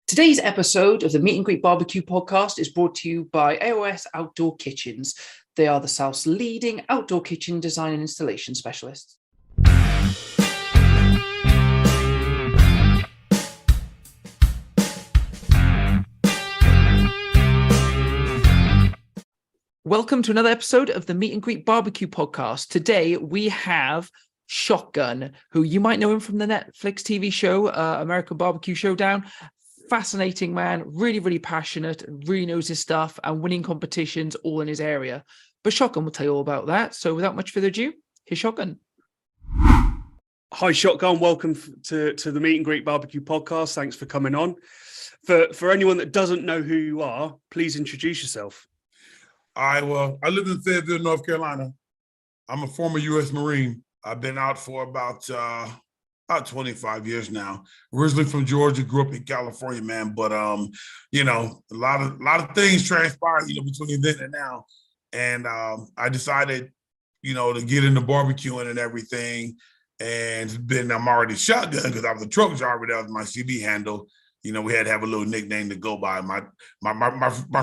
Today's episode of the Meet and Greet Barbecue podcast is brought to you by AOS Outdoor Kitchens. They are the South's leading outdoor kitchen design and installation specialists. Welcome to another episode of the Meet and Greet Barbecue podcast. Today we have Shotgun, who you might know him from the Netflix TV show, American BBQ Showdown. Fascinating man, really passionate, really knows his stuff and winning competitions all in his area. But Shotgun will tell you all about that. So without much further ado, here's Shotgun. Hi, Shotgun. Welcome to the Meet and Greet Barbecue podcast. Thanks for coming on. For anyone that doesn't know who you are, please introduce yourself. I live in Fayetteville, North Carolina. I'm a former U.S. Marine. I've been out for about 25 years now. Originally from Georgia, grew up in California, man. But a lot of things transpired, between then and now. And I decided, to get into barbecuing and everything. And I'm already shotgun because I was a truck driver. That was my CB handle. We had to have a little nickname to go by. My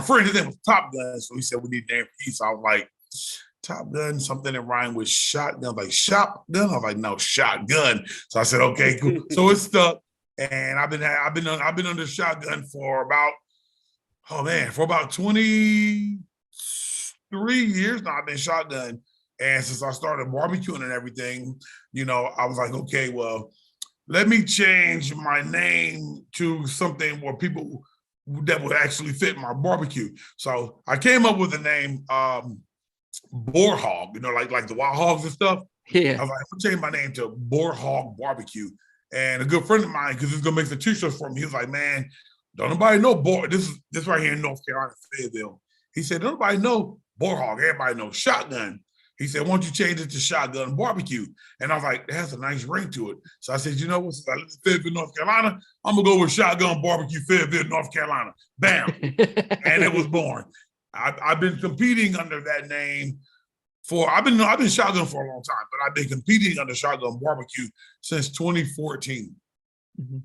friend, his name was Top Gun, so he said we need a name for you. So I was like, Top Gun, something that rhymed with shotgun, like shotgun. I was like, no, shotgun. So I said, okay, cool. So it stuck, and I've been under shotgun for about 23 years now. I've been shotgun, and since I started barbecuing and everything, I was like, okay, well, let me change my name to something where people that would actually fit my barbecue. So I came up with the name Boar Hog, like the wild hogs and stuff. Yeah. I was like, I'm change my name to Boar Hog Barbecue. And a good friend of mine, because he's gonna make some t-shirts for me, he was like, man, don't nobody know boar. This right here in North Carolina, Fayetteville. He said, don't nobody know Boar Hog. Everybody knows Shotgun. He said, why don't you change it to Shotgun Barbecue? And I was like, that has a nice ring to it. So I said, what, since I live in Fayetteville, North Carolina, I'm gonna go with Shotgun Barbecue, Fayetteville, North Carolina. Bam. And it was born. I've been competing under that name I've been shotgun for a long time, but I've been competing under Shotgun Barbecue since 2014. Mm-hmm.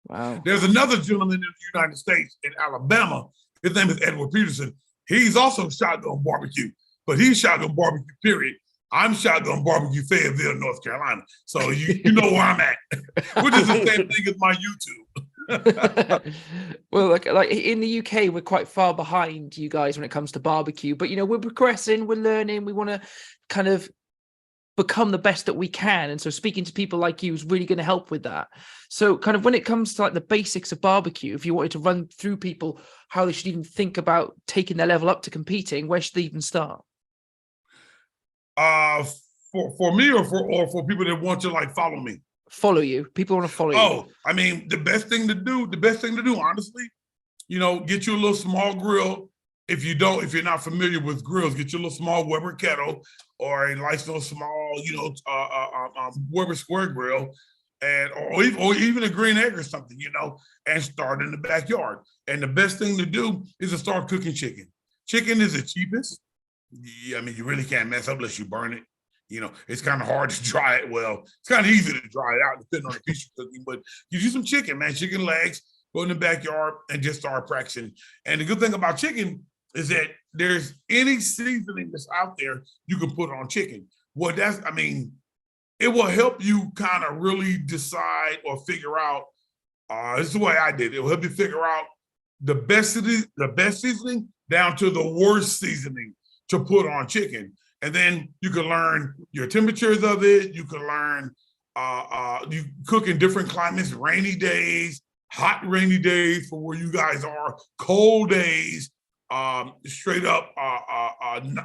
Wow. There's another gentleman in the United States in Alabama. His name is Edward Peterson. He's also Shotgun Barbecue, but he's Shotgun Barbecue, period. I'm Shotgun Barbecue, Fayetteville, North Carolina. So you know where I'm at, which is the same thing as my YouTube. Well, like in the UK, we're quite far behind you guys when it comes to barbecue, but we're progressing, we're learning, we want to kind of become the best that we can, and so speaking to people like you is really going to help with that. So kind of when it comes to like the basics of barbecue, if you wanted to run through people how they should even think about taking their level up to competing, where should they even start? For me or for people that want to like follow me? Follow you. People want to follow you. Oh, I mean, the best thing to do, honestly, get you a little small grill. If you're not familiar with grills, get you a little small Weber kettle or a nice little small, Weber square grill, or even a green egg or something, and start in the backyard. And the best thing to do is to start cooking chicken. Chicken is the cheapest. I mean, you really can't mess up unless you burn it. It's kind of hard to dry it. Well, it's kind of easy to dry it out depending on the piece you're cooking, but you do some chicken, man, chicken legs, go in the backyard and just start practicing. And the good thing about chicken is that there's any seasoning that's out there you can put on chicken. Well, it will help you kind of really decide or figure out, this is the way I did it. It will help you figure out the best seasoning down to the worst seasoning to put on chicken. And then you can learn your temperatures of it. You can learn, you cook in different climates, rainy days, hot rainy days for where you guys are, cold days, straight up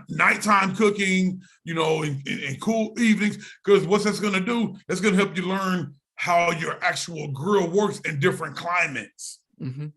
nighttime cooking, in cool evenings. Because what that's going to do, that's going to help you learn how your actual grill works in different climates. Mm-hmm.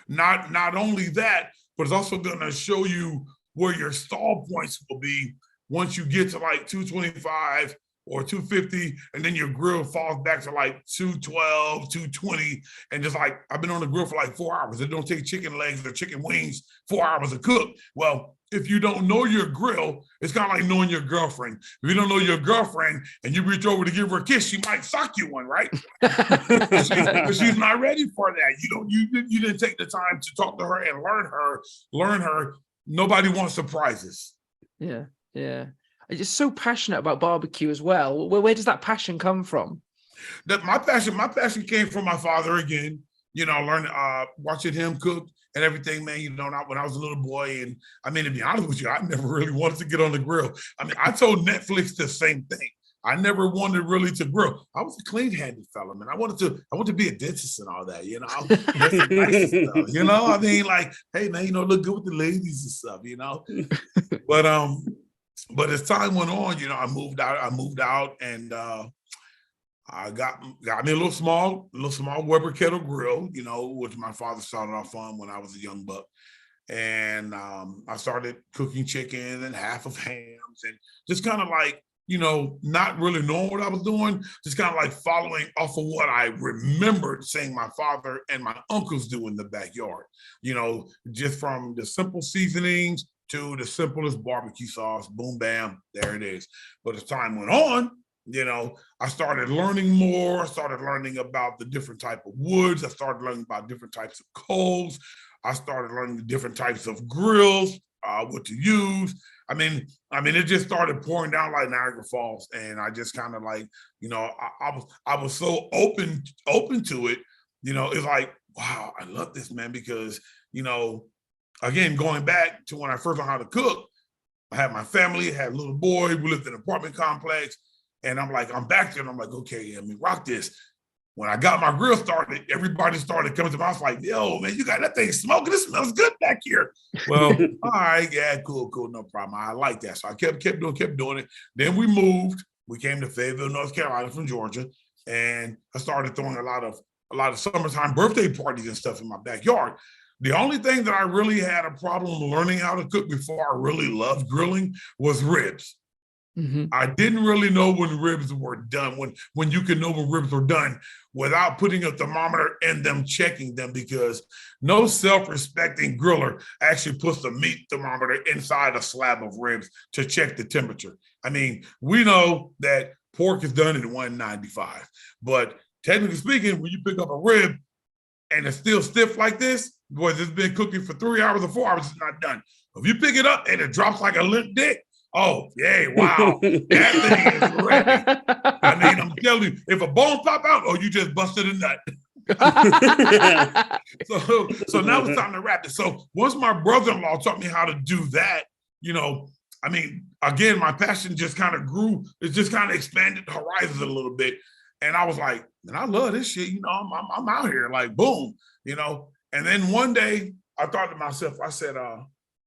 Not only that, but it's also going to show you where your stall points will be once you get to like 225, or 250, and then your grill falls back to like 212, 220, and just like, I've been on the grill for like 4 hours. It don't take chicken legs or chicken wings 4 hours to cook. Well, if you don't know your grill, it's kind of like knowing your girlfriend. If you don't know your girlfriend and you reach over to give her a kiss, she might sock you one, right? But she's not ready for that. You didn't take the time to talk to her and learn her. Nobody wants surprises. Yeah. I'm just so passionate about barbecue as well. Where does that passion come from? My passion came from my father again. Learning, watching him cook and everything, man. When I was a little boy, and I mean, to be honest with you, I never really wanted to get on the grill. I mean, I told Netflix the same thing. I never wanted really to grill. I was a clean-handed fella, man. I wanted to be a dentist and all that, nice stuff, I mean, like, hey, man, look good with the ladies and stuff, But as time went on, I moved out, and I got me a little small Weber kettle grill, which my father started off on when I was a young buck. And I started cooking chicken and half of hams, and just kind of like, not really knowing what I was doing, just kind of like following off of what I remembered seeing my father and my uncles do in the backyard, just from the simple seasonings to the simplest barbecue sauce, boom, bam, there it is. But as time went on, I started learning more. I started learning about the different type of woods. I started learning about different types of coals. I started learning the different types of grills, what to use. I mean, it just started pouring down like Niagara Falls, and I just kind of like, I was so open to it. It's like, wow, I love this, man, because again, going back to when I first learned how to cook, I had my family, I had a little boy, we lived in an apartment complex, and I'm back there, and I'm like, okay, rock this. When I got my grill started, everybody started coming to my house like, yo, man, you got that thing smoking. It smells good back here. Well, all right, yeah, cool, no problem. I like that. So I kept doing it. Then we moved. We came to Fayetteville, North Carolina from Georgia, and I started throwing a lot of summertime birthday parties and stuff in my backyard. The only thing that I really had a problem learning how to cook before I really loved grilling was ribs. Mm-hmm. I didn't really know when ribs were done, when you can know when ribs were done without putting a thermometer and them checking them, because no self-respecting griller actually puts the meat thermometer inside a slab of ribs to check the temperature. I mean, we know that pork is done at 195, but technically speaking, when you pick up a rib and it's still stiff like this, boys, it's been cooking for 3 hours or 4 hours, it's not done. If you pick it up and it drops like a limp dick, oh, yeah, wow, that thing is ready. I mean, I'm telling you, if a bone pop out, oh, you just busted a nut. So now it's time to wrap it. So once my brother-in-law taught me how to do that, I mean, again, my passion just kind of grew. It just kind of expanded the horizons a little bit. And I was like, man, I love this shit. I'm out here, like, boom, And then one day I thought to myself, I said,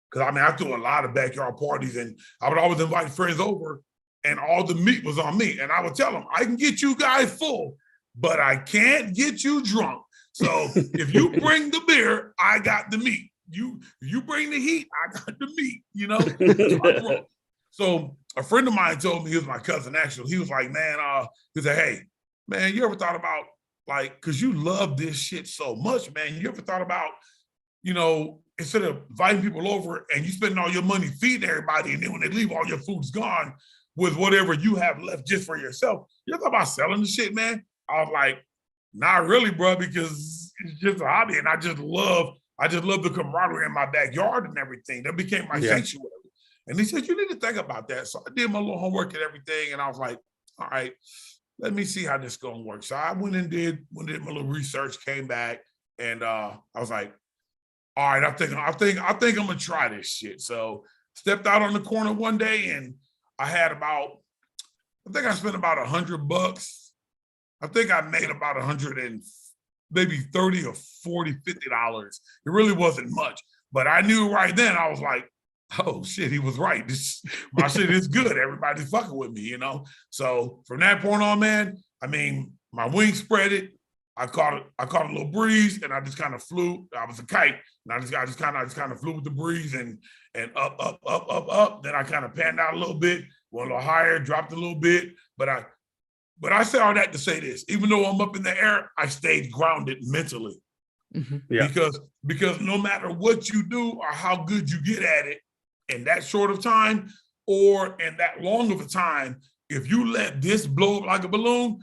because I threw a lot of backyard parties, and I would always invite friends over, and all the meat was on me. And I would tell them, I can get you guys full, but I can't get you drunk. So if you bring the beer, I got the meat. You bring the heat, I got the meat, So a friend of mine told me, he was my cousin, actually. He was like, man, he said, hey, man, you ever thought about, like, because you love this shit so much, man, you ever thought about, instead of inviting people over and you spending all your money feeding everybody, and then when they leave, all your food's gone with whatever you have left just for yourself, you ever thought about selling the shit, man? I was like, not really, bro, because it's just a hobby, and I just love the camaraderie in my backyard and everything. That became my sanctuary. And he said, you need to think about that. So I did my little homework and everything, and I was like, all right, let me see how this is gonna work. So I went and did my little research, came back, and I was like, all right, I think I'm gonna try this shit. So stepped out on the corner one day, and I spent about $100. I think I made about 100 and maybe 30 or 40, $50. It really wasn't much, but I knew right then, I was like, oh shit, he was right. My shit is good. Everybody's fucking with me, So from that point on, man, my wings spread it. I caught a little breeze, and I just kind of flew. I was a kite, and I just kind of flew with the breeze and up. Then I kind of panned out a little bit, went a little higher, dropped a little bit, but I say all that to say this: even though I'm up in the air, I stayed grounded mentally. Yeah. Because no matter what you do or how good you get at it in that short of time or in that long of a time, if you let this blow up like a balloon,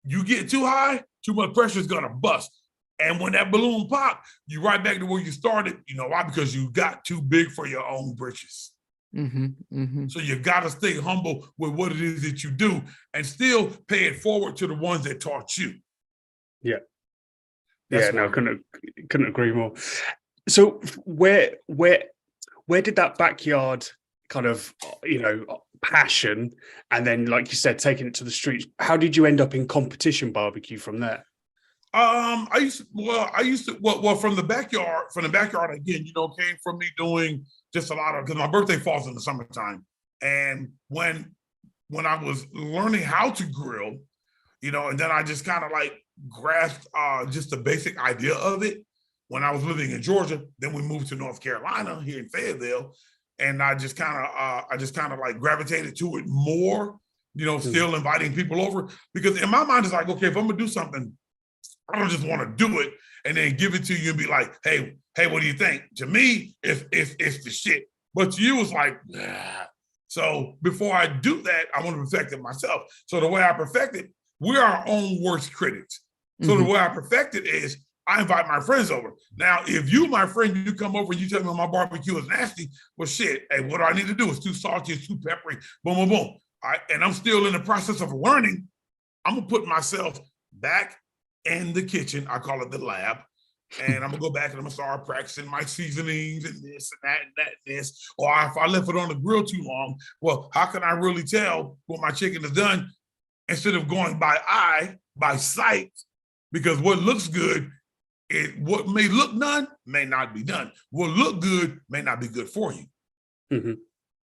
you get too high, too much pressure is gonna bust. And when that balloon pop, you're right back to where you started. You know why? Because you got too big for your own britches. So you got to stay humble with what it is that you do and still pay it forward to the ones that taught you. Yeah. That's No, couldn't agree more. So where did that backyard kind of, passion, and then, like you said, taking it to the streets, how did you end up in competition barbecue from there? I used to from the backyard again, came from me doing just a lot of, because my birthday falls in the summertime. And when I was learning how to grill, and then I just kind of like grasped just the basic idea of it when I was living in Georgia. Then we moved to North Carolina here in Fayetteville, and I just kind of like gravitated to it more, still inviting people over, because in my mind it's like, okay, if I'm gonna do something, I don't just want to do it and then give it to you and be like, hey, what do you think? To me, it's the shit. But to you, it's like, nah. So before I do that, I want to perfect it myself. So the way I perfect it, we're our own worst critics. So the way I perfect it is I invite my friends over. Now, if you, my friend, you come over and you tell me my barbecue is nasty, well, shit, hey, what do I need to do? It's too salty, it's too peppery, boom, boom, boom. And I'm still in the process of learning. I'm going to put myself back in the kitchen. I call it the lab. And I'm gonna go back and I'm gonna start practicing my seasonings and this and that and that and this. Or if I left it on the grill too long, well, how can I really tell what my chicken is done instead of going by sight? Because what looks good, what may look done may not be done. What look good may not be good for you. You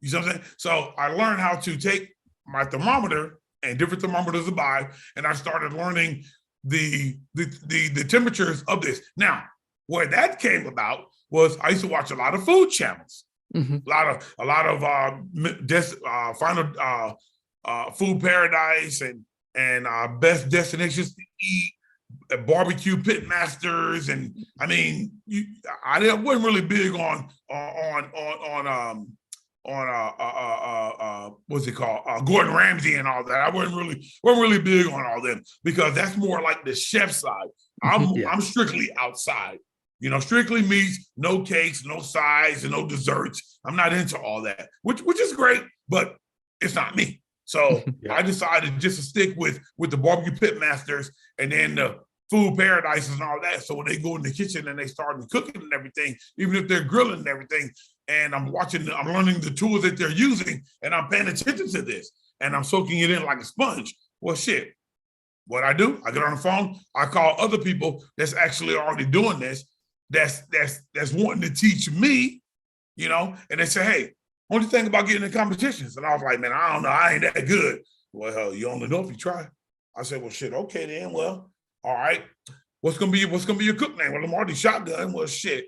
see what I'm saying? So I learned how to take my thermometer and different thermometers to buy, and I started learning the temperatures of this. Now, where that came about was I used to watch a lot of food channels, a lot of final Food Paradise and best destinations to eat, barbecue pitmasters, and I mean, I wasn't really big on what's it called? Gordon Ramsay and all that. I wasn't really big on all them, because that's more like the chef side. I'm strictly outside, strictly meats, no cakes, no sides, and no desserts. I'm not into all that, which is great, but it's not me. So I decided just to stick with the barbecue pitmasters and then the Food Paradises and all that. So when they go in the kitchen and they start cooking and everything, even if they're grilling and everything, and I'm learning the tools that they're using, and I'm paying attention to this, and I'm soaking it in like a sponge. Well, shit, what I do, I get on the phone, I call other people that's actually already doing this, that's wanting to teach me, and they say, hey, what do you think about getting in competitions? And I was like, man, I don't know, I ain't that good. Well, you only know if you try. I said, well, shit, okay then, well, all right. What's gonna be your cook name? Well, I'm already Shotgun. Well, shit,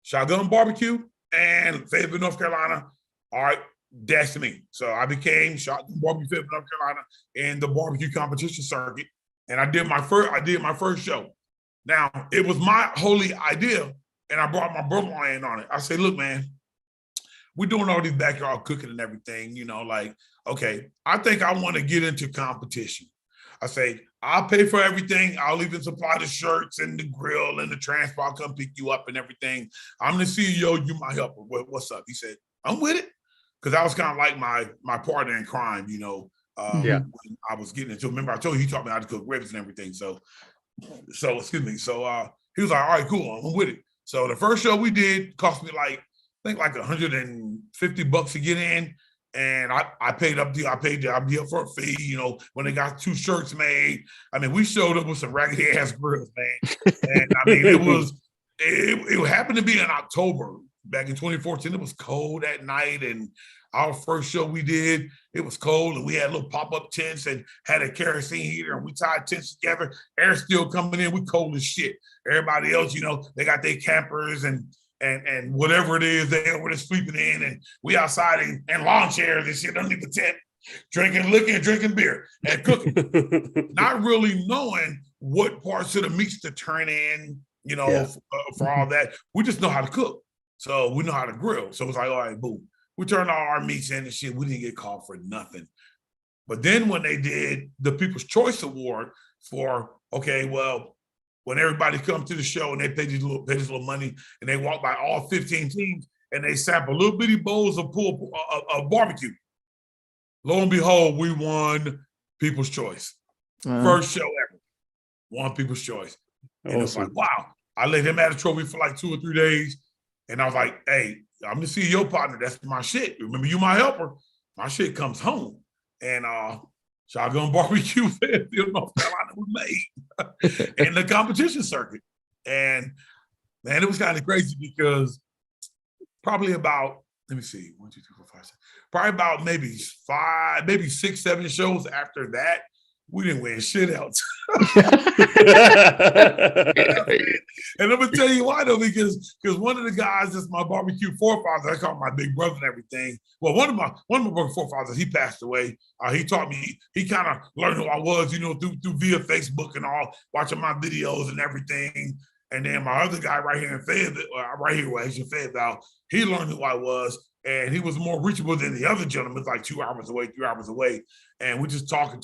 Shotgun Barbecue and Fayetteville, North Carolina. All right, that's me. So I became Shotgun Barbecue, Fayetteville, North Carolina, in the barbecue competition circuit, and I did my first show. Now it was my holy idea, and I brought my brother in on it. I said, look, man, we're doing all these backyard cooking and everything. Like, okay, I think I want to get into competition. I say, I'll pay for everything. I'll even supply the shirts and the grill and the transport. I'll come pick you up and everything. I'm the CEO. You my helper. What's up? He said, I'm with it. Because I was kind of like my partner in crime, when I was getting into it. Remember, I told you he taught me how to cook ribs and everything. So excuse me. So he was like, all right, cool. I'm with it. So the first show we did cost me like $150 to get in. And I paid up the upfront fee, when they got 2 shirts made. I mean, we showed up with some raggedy ass grills, man. And I mean, it happened to be in October back in 2014. It was cold at night, and our first show we did, it was cold, and we had little pop-up tents and had a kerosene heater, and we tied tents together. Air still coming in. We cold as shit. Everybody else, they got their campers and and whatever it is they over there sleeping in, and we outside in lawn chairs and shit underneath the tent, drinking beer and cooking, not really knowing what parts of the meats to turn in, for all that. We just know how to cook. So we know how to grill. So it's like, all right, boom. We turned all our meats in and shit. We didn't get called for nothing. But then when they did the People's Choice Award for, okay, well, when everybody comes to the show and they pay this little money and they walk by all 15 teams and they sample little bitty bowls of barbecue. Lo and behold, we won People's Choice. First show ever. Won People's Choice. And it was like, wow. I let him have a trophy for like 2 or 3 days. And I was like, hey, I'm the CEO partner. That's my shit. Remember, you my helper. My shit comes home. And Shotgun Barbecue Fairfield, North Carolina was made in the competition circuit. And man, it was kind of crazy because probably about, let me see, 1, 2, 3, 4, 5, 6, probably about maybe 6, 7 shows after that, we didn't win shit else. And I'm gonna tell you why though, because one of the guys that's my barbecue forefather, I call him my big brother and everything. Well, one of my forefathers, he passed away. He taught me, he kind of learned who I was, through via Facebook and all, watching my videos and everything. And then my other guy right here in Fayetteville, in Fayetteville, he learned who I was. And he was more reachable than the other gentleman, like 2 hours away, 3 hours away. And we just talk. And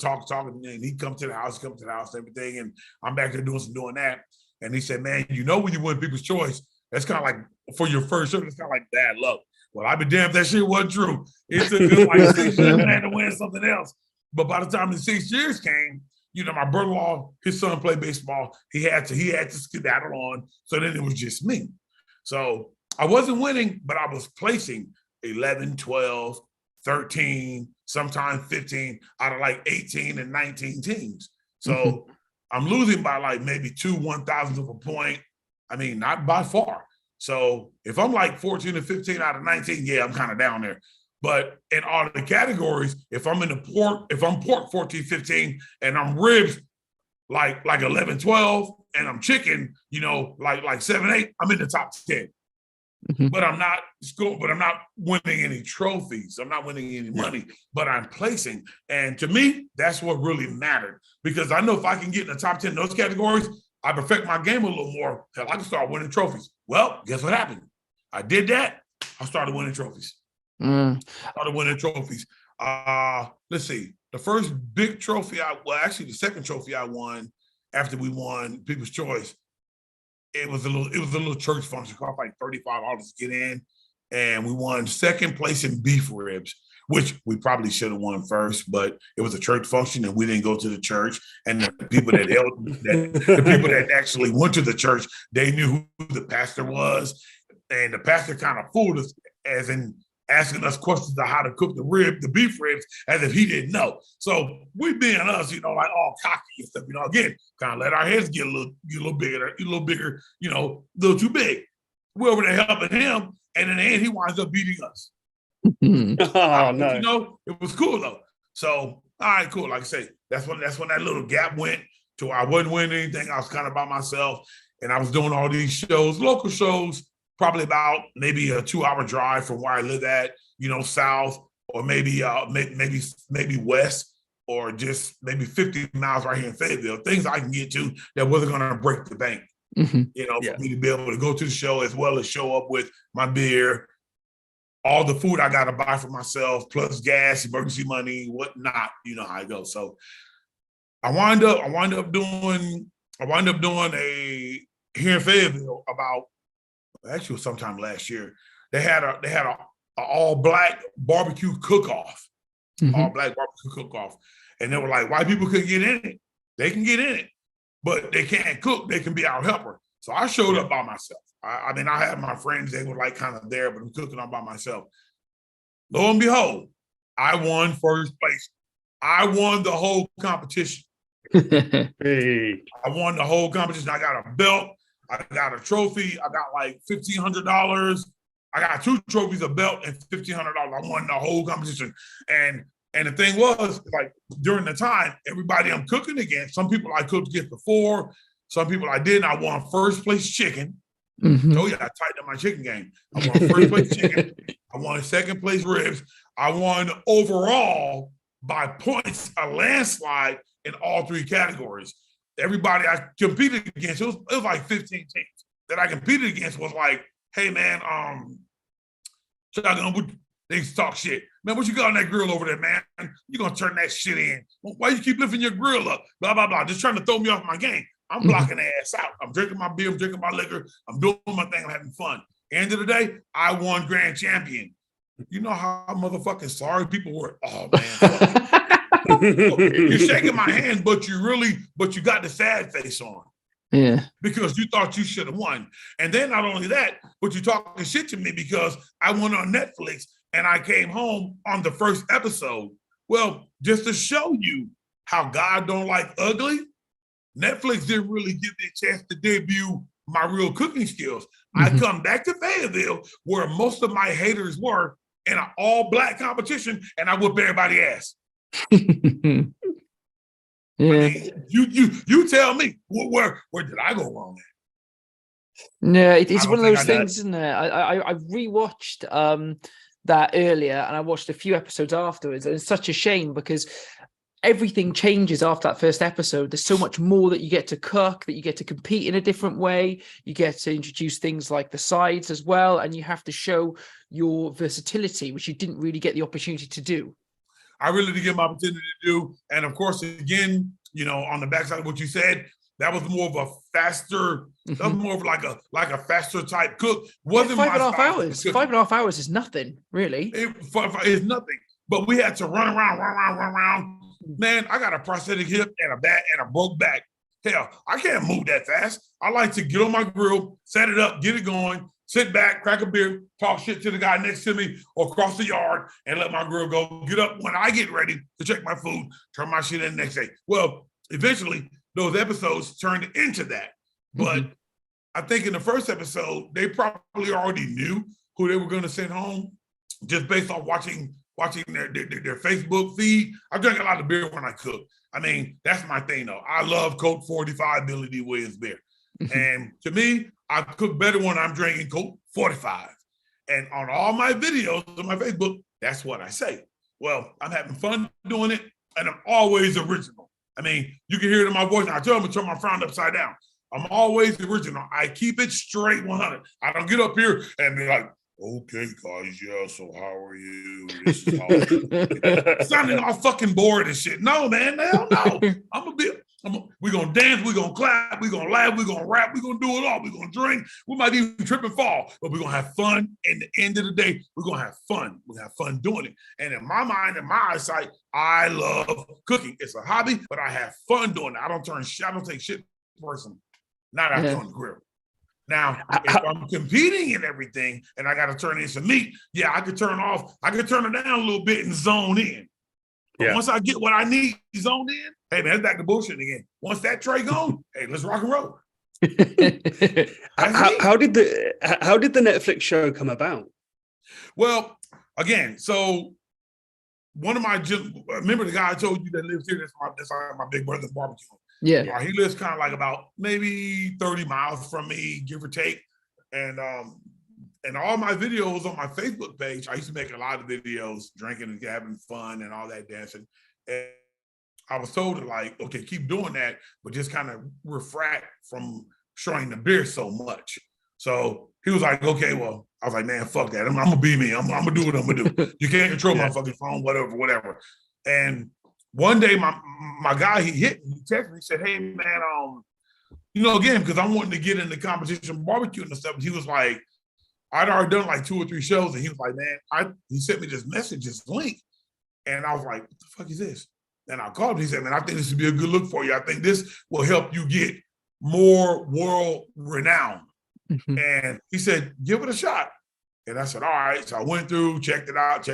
he'd come to the house, and everything. And I'm back there doing that. And he said, man, when you win People's Choice, that's kind of like, for your first show, it's kind of like bad luck. Well, I'd be damned if that shit wasn't true. It took us like 6 years to win something else. But by the time the 6 years came, my brother-in-law, his son played baseball. He had to skedaddle on. So then it was just me. So I wasn't winning, but I was placing 11, 12, 13, sometimes 15 out of like 18 and 19 teams. So I'm losing by like maybe 1/1000 of a point. I mean, not by far. So if I'm like 14 or 15 out of 19, yeah, I'm kind of down there. But in all the categories, if I'm pork 14, 15, and I'm ribs like 11, 12, and I'm chicken, like 7, 8, I'm in the top 10. But I'm not winning any trophies. I'm not winning any money, but I'm placing. And to me, that's what really mattered, because I know if I can get in the top 10 in those categories, I perfect my game a little more. Hell, I can start winning trophies. Well, guess what happened? I did that. I started winning trophies. Let's see. The first big trophy the second trophy I won after we won People's Choice, it was a little church function, cost like $35 to get in, and we won second place in beef ribs, which we probably should have won first, but it was a church function and we didn't go to the church. And the people that actually went to the church, they knew who the pastor was, and the pastor kind of fooled us, as in asking us questions of how to cook the beef ribs, as if he didn't know. So we being us, like all cocky and stuff, again, kind of let our heads get a little bigger, a little too big. We're over there helping him, and in the end, he winds up beating us. Oh, no. It was cool though. So, all right, cool. Like I say, that's when that little gap went to where I wasn't winning anything. I was kind of by myself, and I was doing all these shows, local shows, probably about maybe a 2-hour drive from where I live at, south, or maybe west, or just maybe 50 miles right here in Fayetteville. Things I can get to that wasn't going to break the bank. For me to be able to go to the show as well as show up with my beer, all the food I got to buy for myself, plus gas, emergency money, whatnot. You know how it goes. So I wind up doing a here in Fayetteville actually it was sometime last year. They had a all black barbecue cook-off, all black barbecue cook-off, and they were like, white people couldn't get in it. They can get in it, but they can't cook. They can be our helper. So I showed up by myself. I had my friends. They were like kind of there, but I'm cooking all by myself. Lo and behold, I won first place. I won the whole competition. Hey. I won the whole competition. I got a belt. I got a trophy. I got like $1,500. I got 2 trophies, a belt, and $1,500. I won the whole competition. And the thing was, like, during the time, everybody I'm cooking against, some people I cooked against before, some people I didn't. I won first place chicken. Mhm. Oh yeah, I tightened up my chicken game. I won first place chicken. I won second place ribs. I won overall by points, a landslide in all three categories. Everybody I competed against, it was like 15 teams that I competed against was like, hey man, they talk shit. Man, what you got on that grill over there, man? You gonna turn that shit in. Why you keep lifting your grill up? Blah, blah, blah. Just trying to throw me off my game. I'm blocking their ass out. I'm drinking my beer, I'm drinking my liquor, I'm doing my thing, I'm having fun. End of the day, I won grand champion. You know how motherfucking sorry people were? Oh man, fuck it. You're shaking my hand, but you got the sad face on. Yeah. Because you thought you should have won. And then not only that, but you talking shit to me because I went on Netflix and I came home on the first episode. Well, just to show you how God don't like ugly, Netflix didn't really give me a chance to debut my real cooking skills. I come back to Fayetteville where most of my haters were in an all-black competition and I whoop everybody's ass. Yeah. I mean, you tell me where did I go wrong at? No, it's I one don't of think those I know. things, isn't it? I rewatched that earlier, and I watched a few episodes afterwards, and it's such a shame because everything changes after that first episode. There's so much more that you get to cook, that you get to compete in a different way. You get to introduce things like the sides as well, and you have to show your versatility, which you didn't really get the opportunity to do. I really did get my opportunity to do. And of course, again, you know, on the backside of what you said, that was more of a faster, that was more of like a faster type cook. Wasn't Yeah, 5.5 my style hours. of 5.5 hours is nothing, really. It's nothing. But we had to run around. Man, I got a prosthetic hip and a broke back. Hell, I can't move that fast. I like to get on my grill, set it up, get it going, sit back, crack a beer, talk shit to the guy next to me or across the yard and let my grill go. Get up when I get ready to check my food, turn my shit in the next day. Well, eventually, those episodes turned into that. But I think in the first episode, they probably already knew who they were going to send home just based on watching their Facebook feed. I drink a lot of beer when I cook. I mean, that's my thing, though. I love Coke 45 Billy D. Williams beer. And to me, I cook better when I'm drinking Coke 45. And on all my videos on my Facebook, that's what I say. Well, I'm having fun doing it, and I'm always original. I mean, you can hear it in my voice. I tell them to turn my frown upside down. I'm always original. I keep it straight 100. I don't get up here and be like, okay, guys, yeah, so how are you? This is how sounding all fucking bored and shit. No, man, hell no. We're going to dance, we're going to clap, we're going to laugh, we're going to rap, we're going to do it all. We're going to drink. We might even trip and fall, but we're going to have fun. And at the end of the day, we're going to have fun. We're going to have fun doing it. And in my mind, in my eyesight, I love cooking. It's a hobby, but I have fun doing it. I don't take shit personally. Not out there on the grill. Now, if I'm competing in everything and I got to turn in some meat, yeah, I could turn it down a little bit and zone in. But once I get what I need zoned in, hey man, it's back to bullshit again. Once that tray gone, hey, let's rock and roll. How did the Netflix show come about? Well, again, so one of my remember the guy I told you that lives here, that's my big brother's barbecue. Yeah. He lives kind of like about maybe 30 miles from me, give or take. And all my videos on my Facebook page, I used to make a lot of videos, drinking and having fun and all that dancing. And I was told to like, okay, keep doing that, but just kind of refract from showing the beer so much. So he was like, okay, well, I was like, man, fuck that. I'm gonna be me. I'm gonna do what I'm gonna do. You can't control my fucking phone, whatever. And one day my guy, he hit me, he texted me, he said, hey man, again, because I'm wanting to get into competition barbecuing and stuff. He was like, I'd already done like 2 or 3 shows, and he was like, man, he sent me this message, this link. And I was like, what the fuck is this? And I called him, he said, man, I think this would be a good look for you. I think this will help you get more world renown. And he said, give it a shot. And I said, all right. So I went through, checked it out.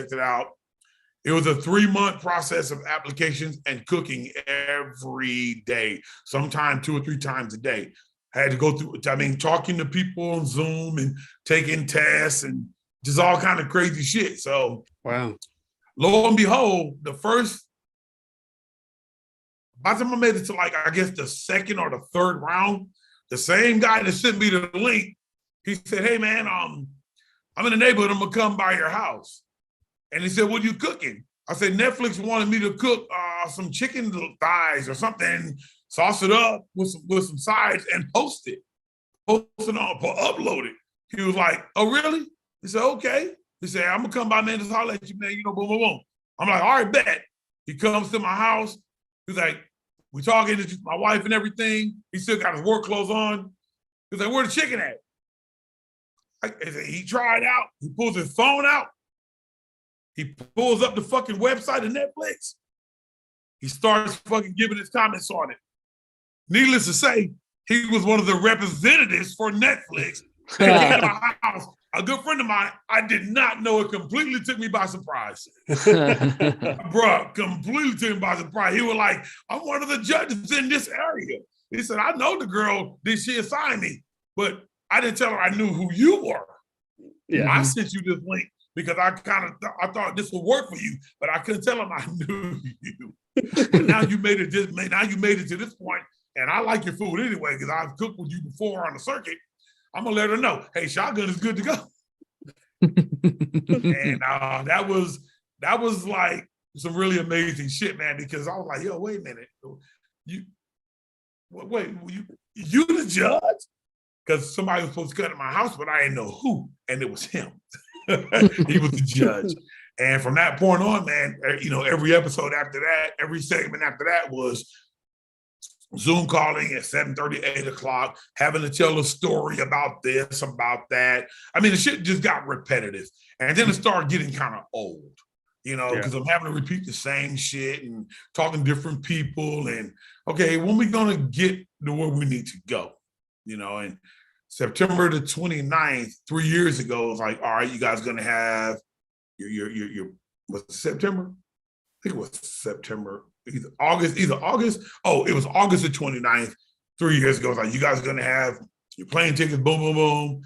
It was a 3-month process of applications and cooking every day, sometimes 2 or 3 times a day. I had to go through, talking to people on Zoom and taking tests and just all kind of crazy shit. So, wow. Lo and behold, by the time I made it to like, I guess the second or the third round, the same guy that sent me the link He said, hey man, I'm in the neighborhood, I'm gonna come by your house. And he said, what are you cooking? I said, Netflix wanted me to cook some chicken thighs or something, sauce it up with some sides and post it upload it. He was like, oh really? He said, okay. He said, I'm gonna come by, man, just holler at you, man, boom, boom, boom. I'm like, all right, bet. He comes to my house. He's like, we talking to my wife and everything. He still got his work clothes on. He's like, where the chicken at? He tried out. He pulls his phone out. He pulls up the fucking website of Netflix. He starts fucking giving his comments on it. Needless to say, he was one of the representatives for Netflix. They came to my house. A good friend of mine, I did not know, it completely took me by surprise. Bruh, completely took me by surprise. He was like, I'm one of the judges in this area. He said, I know the girl, did she assign me? But I didn't tell her I knew who you were. Yeah. I sent you this link because I thought this would work for you, but I couldn't tell him I knew you. But now you made it to this point, and I like your food anyway because I've cooked with you before on the circuit. I'm gonna let her know, hey, shotgun is good to go. And that was like some really amazing shit, man, because I was like, yo, wait a minute. You the judge? Because somebody was supposed to come to my house, but I didn't know who, and it was him. He was the judge. And from that point on, man, every episode after that, every segment after that was Zoom calling at 7:30, 8 o'clock, having to tell a story about this, about that. I mean, the shit just got repetitive. And then it started getting kind of old, because I'm having to repeat the same shit and talking to different people. And, okay, when we going to get to where we need to go? And September the 29th, 3 years ago, it was like, all right, you guys going to have your was it September? I think it was September. Either August. Oh, it was August the 29th, 3 years ago. It was like, you guys are going to have your plane tickets, boom, boom, boom.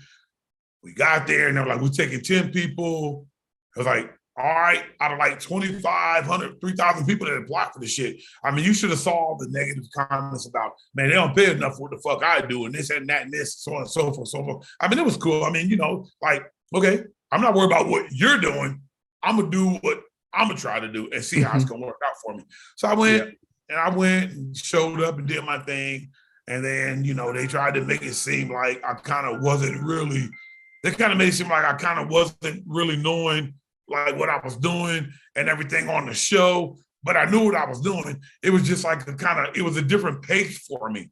We got there and they're like, we're taking 10 people. It was like, all right, out of like 2,500, 3,000 people that applied for the shit. I mean, you should have saw the negative comments about, man, they don't pay enough for what the fuck I do and this and that and this, so on and so forth, so forth. I mean, it was cool. I mean, like, okay, I'm not worried about what you're doing. I'm going to do what I'm going to try to do and see how it's going to work out for me. So I went and showed up and did my thing. And then, they tried to make it seem like I kind of wasn't really, they kind of made it seem like I kind of wasn't really knowing like what I was doing and everything on the show, but I knew what I was doing. It was just like it was a different pace for me,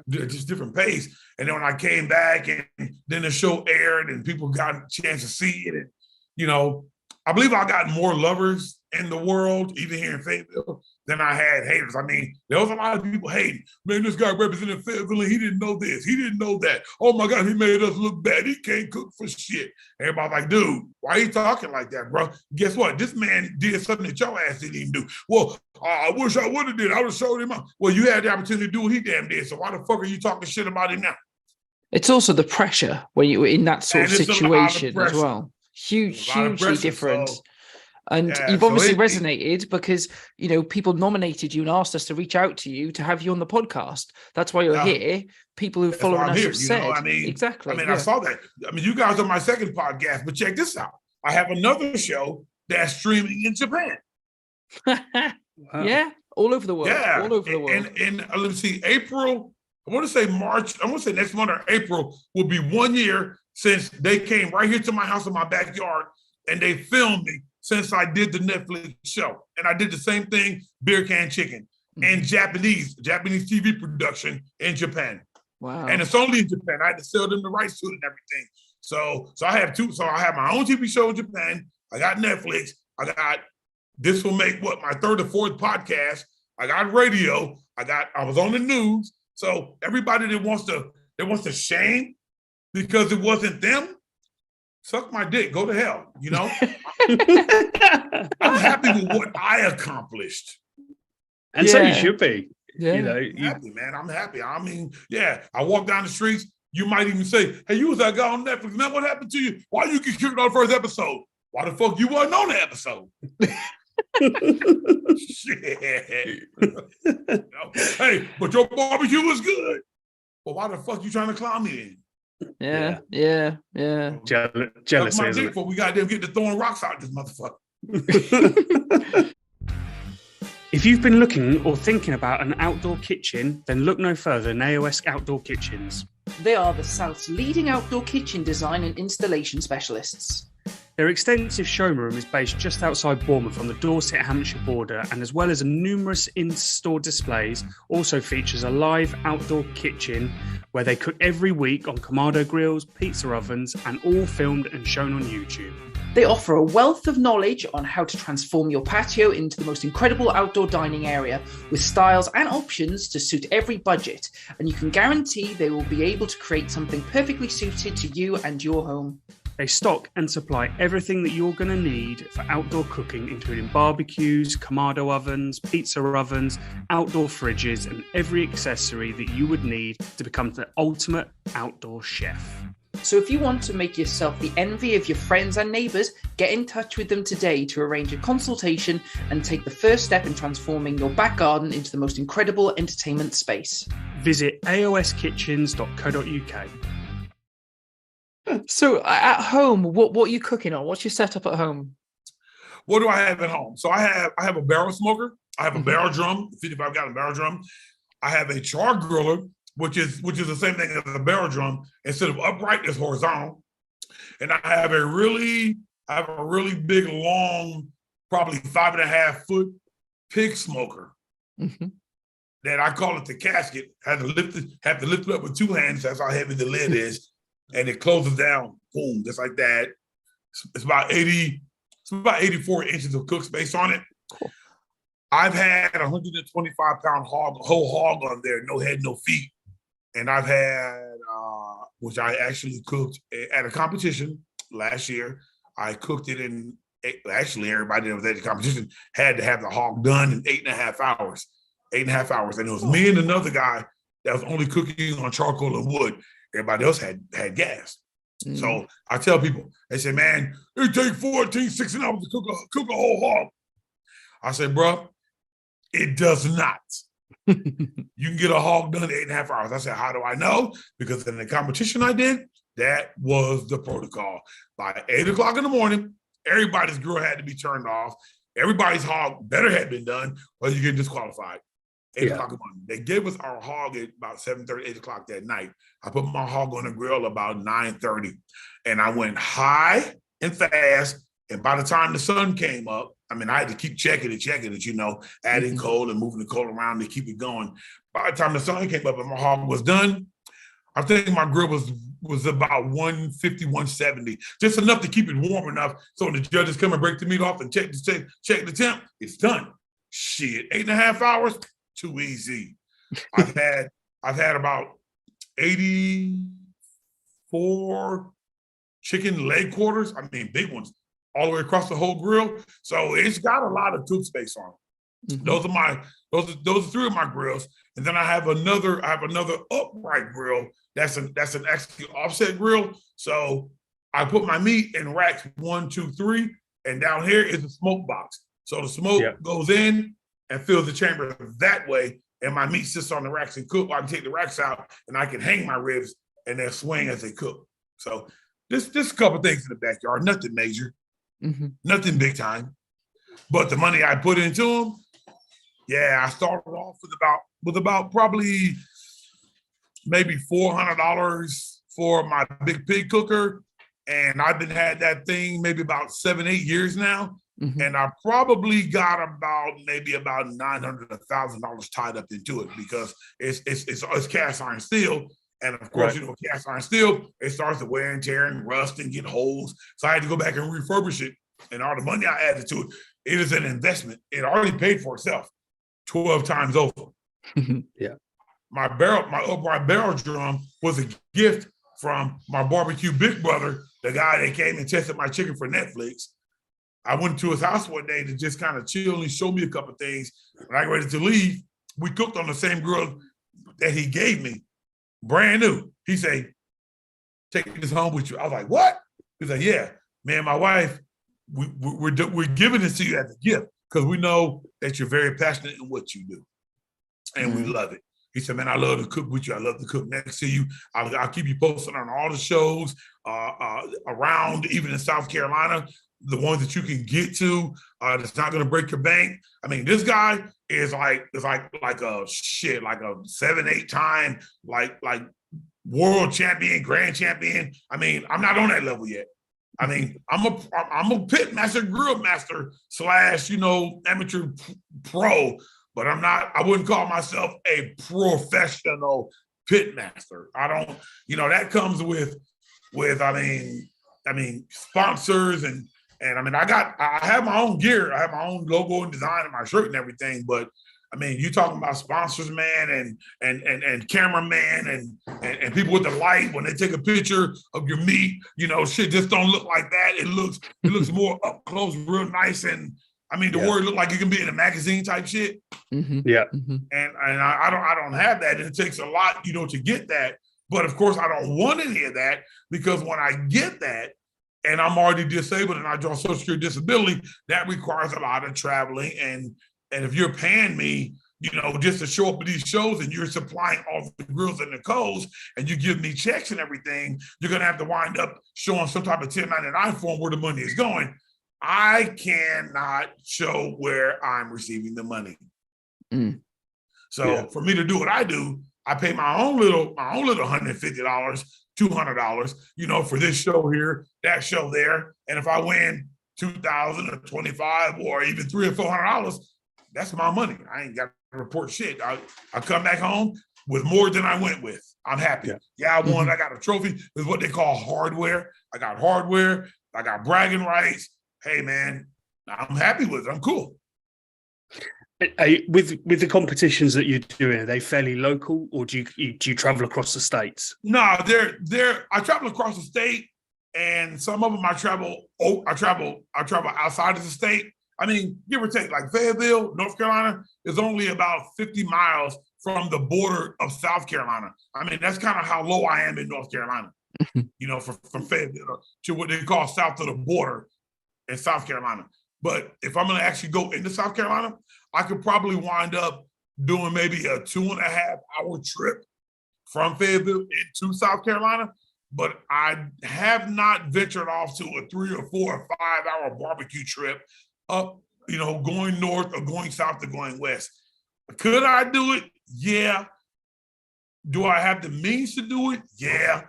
just different pace. And then when I came back and then the show aired and people got a chance to see it, and, I believe I got more lovers in the world, even here in Fayetteville, than I had haters. I mean, there was a lot of people hating. Man, this guy represented Fayetteville, he didn't know this, he didn't know that. Oh my God, he made us look bad. He can't cook for shit. Everybody's like, dude, why are you talking like that, bro? Guess what? This man did something that your ass didn't even do. Well, I wish I would have did. I would have showed him up. Well, you had the opportunity to do what he damn did. So why the fuck are you talking shit about him now? It's also the pressure when you're in that sort of situation as well. Hugely different. So, and you've obviously resonated because, people nominated you and asked us to reach out to you to have you on the podcast. That's why you're here. People who follow us have said. Exactly. I saw that. I mean, you guys are my second podcast, but check this out. I have another show that's streaming in Japan. Wow. Yeah, all over the world. Yeah. All over the world. And let me see, April, I want to say March, I want to say next month or April will be 1 year since they came right here to my house in my backyard and they filmed me since I did the Netflix show. And I did the same thing, Beer Can Chicken, and Japanese TV production in Japan. Wow. And it's only in Japan. I had to sell them the rights to it and everything. So I have two. So I have my own TV show in Japan. I got Netflix. This will make my third or fourth podcast. I got radio. I was on the news. So everybody that wants to shame because it wasn't them, suck my dick, go to hell, I'm happy with what I accomplished. And so you should be. Yeah. I'm happy, man. I'm happy. I mean, I walk down the streets, you might even say, hey, you was that guy on Netflix, man, what happened to you? Why you get kicked on the first episode? Why the fuck you wasn't on the episode? Shit. Hey, but your barbecue was good. Well, why the fuck you trying to clown me in? Yeah. Jealousy, my isn't dick it? for we got them get to throwing rocks out this motherfucker. If you've been looking or thinking about an outdoor kitchen, then look no further than AOS Outdoor Kitchens. They are the South's leading outdoor kitchen design and installation specialists. Their extensive showroom is based just outside Bournemouth on the Dorset-Hampshire border, and as well as numerous in-store displays, also features a live outdoor kitchen where they cook every week on Kamado grills, pizza ovens, and all filmed and shown on YouTube. They offer a wealth of knowledge on how to transform your patio into the most incredible outdoor dining area with styles and options to suit every budget, and you can guarantee they will be able to create something perfectly suited to you and your home. They stock and supply everything that you're going to need for outdoor cooking, including barbecues, Kamado ovens, pizza ovens, outdoor fridges, and every accessory that you would need to become the ultimate outdoor chef. So if you want to make yourself the envy of your friends and neighbours, get in touch with them today to arrange a consultation and take the first step in transforming your back garden into the most incredible entertainment space. Visit aoskitchens.co.uk. So at home, what are you cooking on? What's your setup at home? What do I have at home? So I have a barrel smoker. I have a barrel drum, 55 gallon barrel drum. I have a char griller, which is the same thing as a barrel drum. Instead of upright, it's horizontal. And I have a really big, long, probably 5.5 foot pig smoker. Mm-hmm. That I call it the casket. Have to lift it up with two hands. That's how heavy the lid is. And it closes down, boom, just like that. It's about 84 inches of cook space on it. Cool. I've had 125 pound whole hog on there, no head, no feet. And I've had, which I actually cooked at a competition last year. I cooked it actually everybody that was at the competition had to have the hog done in 8.5 hours. 8.5 hours. And it was me and another guy that was only cooking on charcoal and wood. Everybody else had gas. Mm. So I tell people, they say, man, it takes 16 hours to cook a whole hog. I say, bro, it does not. You can get a hog done in 8.5 hours. I said, how do I know? Because in the competition I did, that was the protocol. By 8 o'clock in the morning, everybody's grill had to be turned off. Everybody's hog better had been done, or you get disqualified. 8 o'clock in the morning. They gave us our hog at about 7:30, 8 o'clock that night. I put my hog on the grill about 9:30, and I went high and fast. And by the time the sun came up, I mean, I had to keep checking it, adding coal and moving the coal around to keep it going. By the time the sun came up and my hog was done, I think my grill was about 150, 170, just enough to keep it warm enough so when the judges come and break the meat off and check the temp, it's done. Shit, 8.5 hours. Too easy. I've had about 84 chicken leg quarters. I mean, big ones, all the way across the whole grill. So it's got a lot of cook space on it. Mm-hmm. Those are three of my grills, and then I have another upright grill. That's an actually offset grill. So I put my meat in racks 1, 2, 3, and down here is a smoke box. So the smoke goes in and fills the chamber that way, and my meat sits on the racks and cook. I can take the racks out, and I can hang my ribs, and they'll swing as they cook. So just a couple things in the backyard, nothing major, nothing big time, but the money I put into them, I started off with about probably maybe $400 for my big pig cooker, and I've had that thing maybe about 7-8 years now. Mm-hmm. And I probably got about $900, $1,000 tied up into it because it's cast iron steel, and of course cast iron steel, it starts to wear and tear and rust and get holes. So I had to go back and refurbish it, and all the money I added to it, it is an investment. It already paid for itself 12 times over. My upright barrel drum was a gift from my barbecue big brother, the guy that came and tested my chicken for Netflix. I went to his house one day to just kind of chill and show me a couple of things. When I got ready to leave, we cooked on the same grill that he gave me, brand new. He said, take this home with you. I was like, what? He's like, yeah, me and my wife, we're giving this to you as a gift because we know that you're very passionate in what you do. And we love it. He said, man, I love to cook with you. I love to cook next to you. I'll keep you posted on all the shows around, even in South Carolina, the ones that you can get to. That's not going to break your bank. I mean, this guy is like a 7-8 time like world champion, grand champion. I mean, I'm not on that level yet. I mean, I'm a pit master, grill master / amateur pro, but I wouldn't call myself a professional pit master. I don't, that comes with sponsors and I mean, I have my own gear. I have my own logo and design and my shirt and everything, but I mean, you talking about sponsors, man, and cameraman and people with the light when they take a picture of your meat, shit just don't look like that. It looks more up close, real nice, and I mean the word look like it can be in a magazine type shit. Mm-hmm. Yeah, mm-hmm. And I don't have that. And it takes a lot, to get that. But of course, I don't want any of that because when I get that, and I'm already disabled and I draw Social Security disability, that requires a lot of traveling and if you're paying me, just to show up at these shows and you're supplying all the grills and the coals and you give me checks and everything, you're going to have to wind up showing some type of 1099 form where the money is going. I cannot show where I'm receiving the money. Mm. So for me to do what I do, I pay my own little $150, $200, for this show here, that show there. And if I win $2,000 or $25 or even $300 or $400, that's my money. I ain't got to report shit. I come back home with more than I went with. I'm happy. Yeah, I won. I got a trophy. It's what they call hardware. I got hardware. I got bragging rights. Hey, man, I'm happy with it. I'm cool. With the competitions that you're doing, are they fairly local, or do you travel across the states? No, I travel across the state, and some of them I travel outside of the state. I mean, give or take, like Fayetteville, North Carolina is only about 50 miles from the border of South Carolina. I mean, that's kind of how low I am in North Carolina, from Fayetteville to what they call south of the border in South Carolina. But if I'm going to actually go into South Carolina, I could probably wind up doing maybe a 2.5-hour trip from Fayetteville into South Carolina. But I have not ventured off to a 3 or 4 or 5-hour barbecue trip up, going north or going south or going west. Could I do it? Yeah. Do I have the means to do it? Yeah.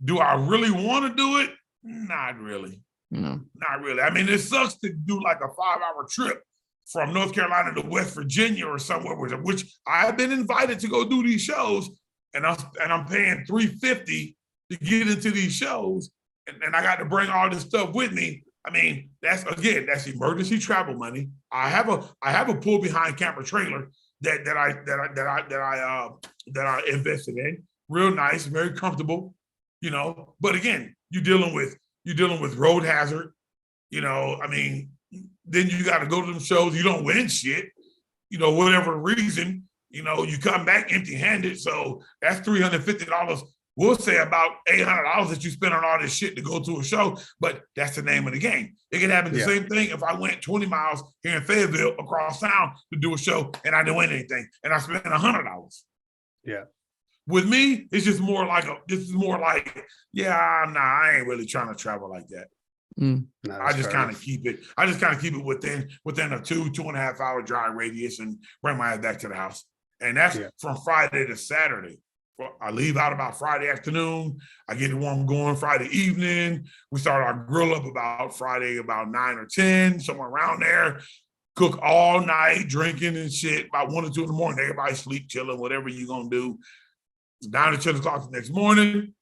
Do I really want to do it? Not really. No. Not really. I mean, it sucks to do like a 5-hour trip from North Carolina to West Virginia or somewhere, which I've been invited to go do these shows, and I'm paying $350 to get into these shows, and I got to bring all this stuff with me. I mean, that's emergency travel money. I have a pull behind camper trailer that I invested in. Real nice, very comfortable, But again, you're dealing with road hazard, I mean, then you got to go to them shows. You don't win shit, whatever the reason, you come back empty-handed. So that's $350. We'll say about $800 that you spend on all this shit to go to a show, but that's the name of the game. It could happen the same thing if I went 20 miles here in Fayetteville across town to do a show and I didn't win anything and I spent $100. Yeah. With me, it's just more like I ain't really trying to travel like that. Mm. No, I just kind of keep it within a 2.5 hour drive radius and bring my ass back to the house. And that's from Friday to Saturday. I leave out about Friday afternoon. I get the one going Friday evening. We start our grill up about Friday about 9 or 10, somewhere around there. Cook all night, drinking and shit. About 1 or 2 in the morning, everybody sleep, chilling, whatever you're going to do. 9 to 10 o'clock the next morning.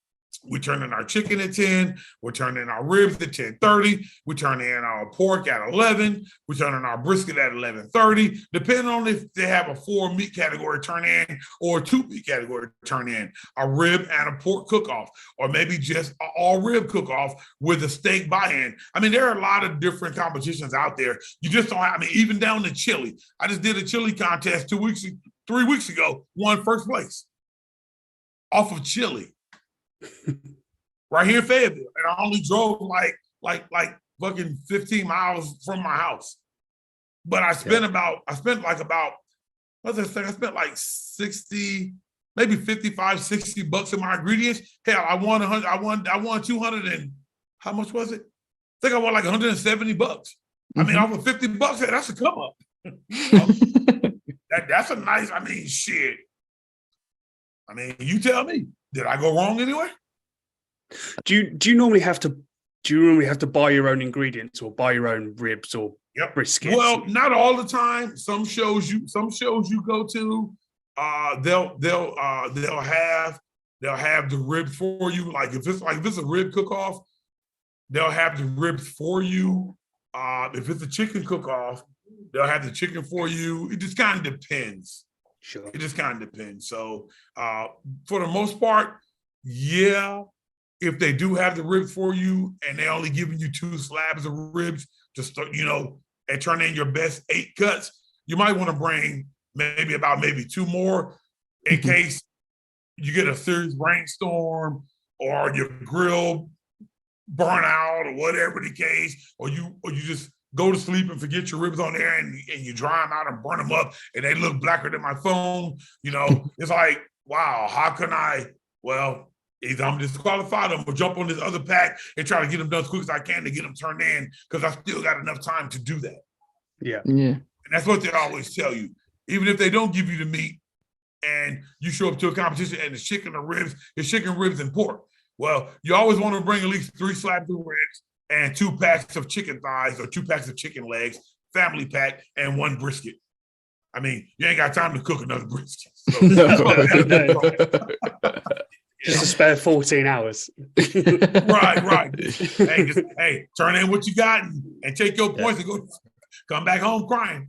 We turn in our chicken at 10. We're turning in our ribs at 10:30. We turn in our pork at 11. We turn in our brisket at 11:30. Depending on if they have a 4 meat category turn in or a 2 meat category turn in, a rib and a pork cook-off, or maybe just an all rib cook-off with a steak buy-in. I mean, there are a lot of different competitions out there. You just don't have, even down to chili. I just did a chili contest 3 weeks ago, won first place off of chili. Right here in Fayetteville, and I only drove like fucking 15 miles from my house. But I spent like 60 maybe 55, 60 bucks in my ingredients. Hell, I won 100, I won 200 and how much was it? I think I won like 170 bucks. I mean, off of 50 bucks, that's a come up. That's a nice, I mean, shit. I mean, you tell me, did I go wrong anywhere? Do you normally have to buy your own ingredients or buy your own ribs or briskets? Well, not all the time. Some shows you go to, they'll have the rib for you. Like if it's a rib cook-off, they'll have the ribs for you. If it's a chicken cook-off, they'll have the chicken for you. It just kind of depends. Sure. It just kind of depends. So for the most part, yeah, if they do have the ribs for you and they're only giving you 2 slabs of ribs to start, and turn in your best 8 cuts, you might want to bring maybe 2 more in case you get a serious rainstorm or your grill burn out or whatever the case, or you just go to sleep and forget your ribs on there and you dry them out and burn them up and they look blacker than my phone. It's like, wow, how can either I'm disqualified or I'm gonna jump on this other pack and try to get them done as quick as I can to get them turned in because I still got enough time to do that. Yeah. And that's what they always tell you. Even if they don't give you the meat and you show up to a competition and it's chicken ribs and pork. Well, you always want to bring at least 3 slabs of ribs and 2 packs of chicken thighs or 2 packs of chicken legs, family pack, and 1 brisket. I mean, you ain't got time to cook another brisket. So, Just to spare 14 hours. Right. Hey, turn in what you got and take your points and come back home crying.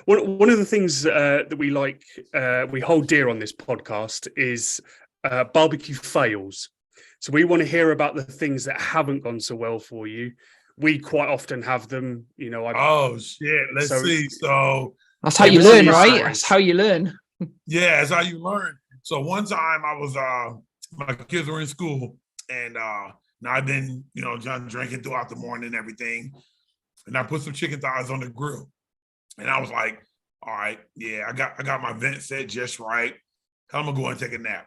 One of the things that we like, we hold dear on this podcast is barbecue fails. So we want to hear about the things that haven't gone so well for you. We quite often have them, Oh shit! Let's see. So that's how you learn, right? That's how you learn. Yeah, that's how you learn. So one time I was, my kids were in school, and now I've been, drinking throughout the morning and everything, and I put some chicken thighs on the grill, and I was like, all right, yeah, I got my vent set just right. I'm gonna go and take a nap.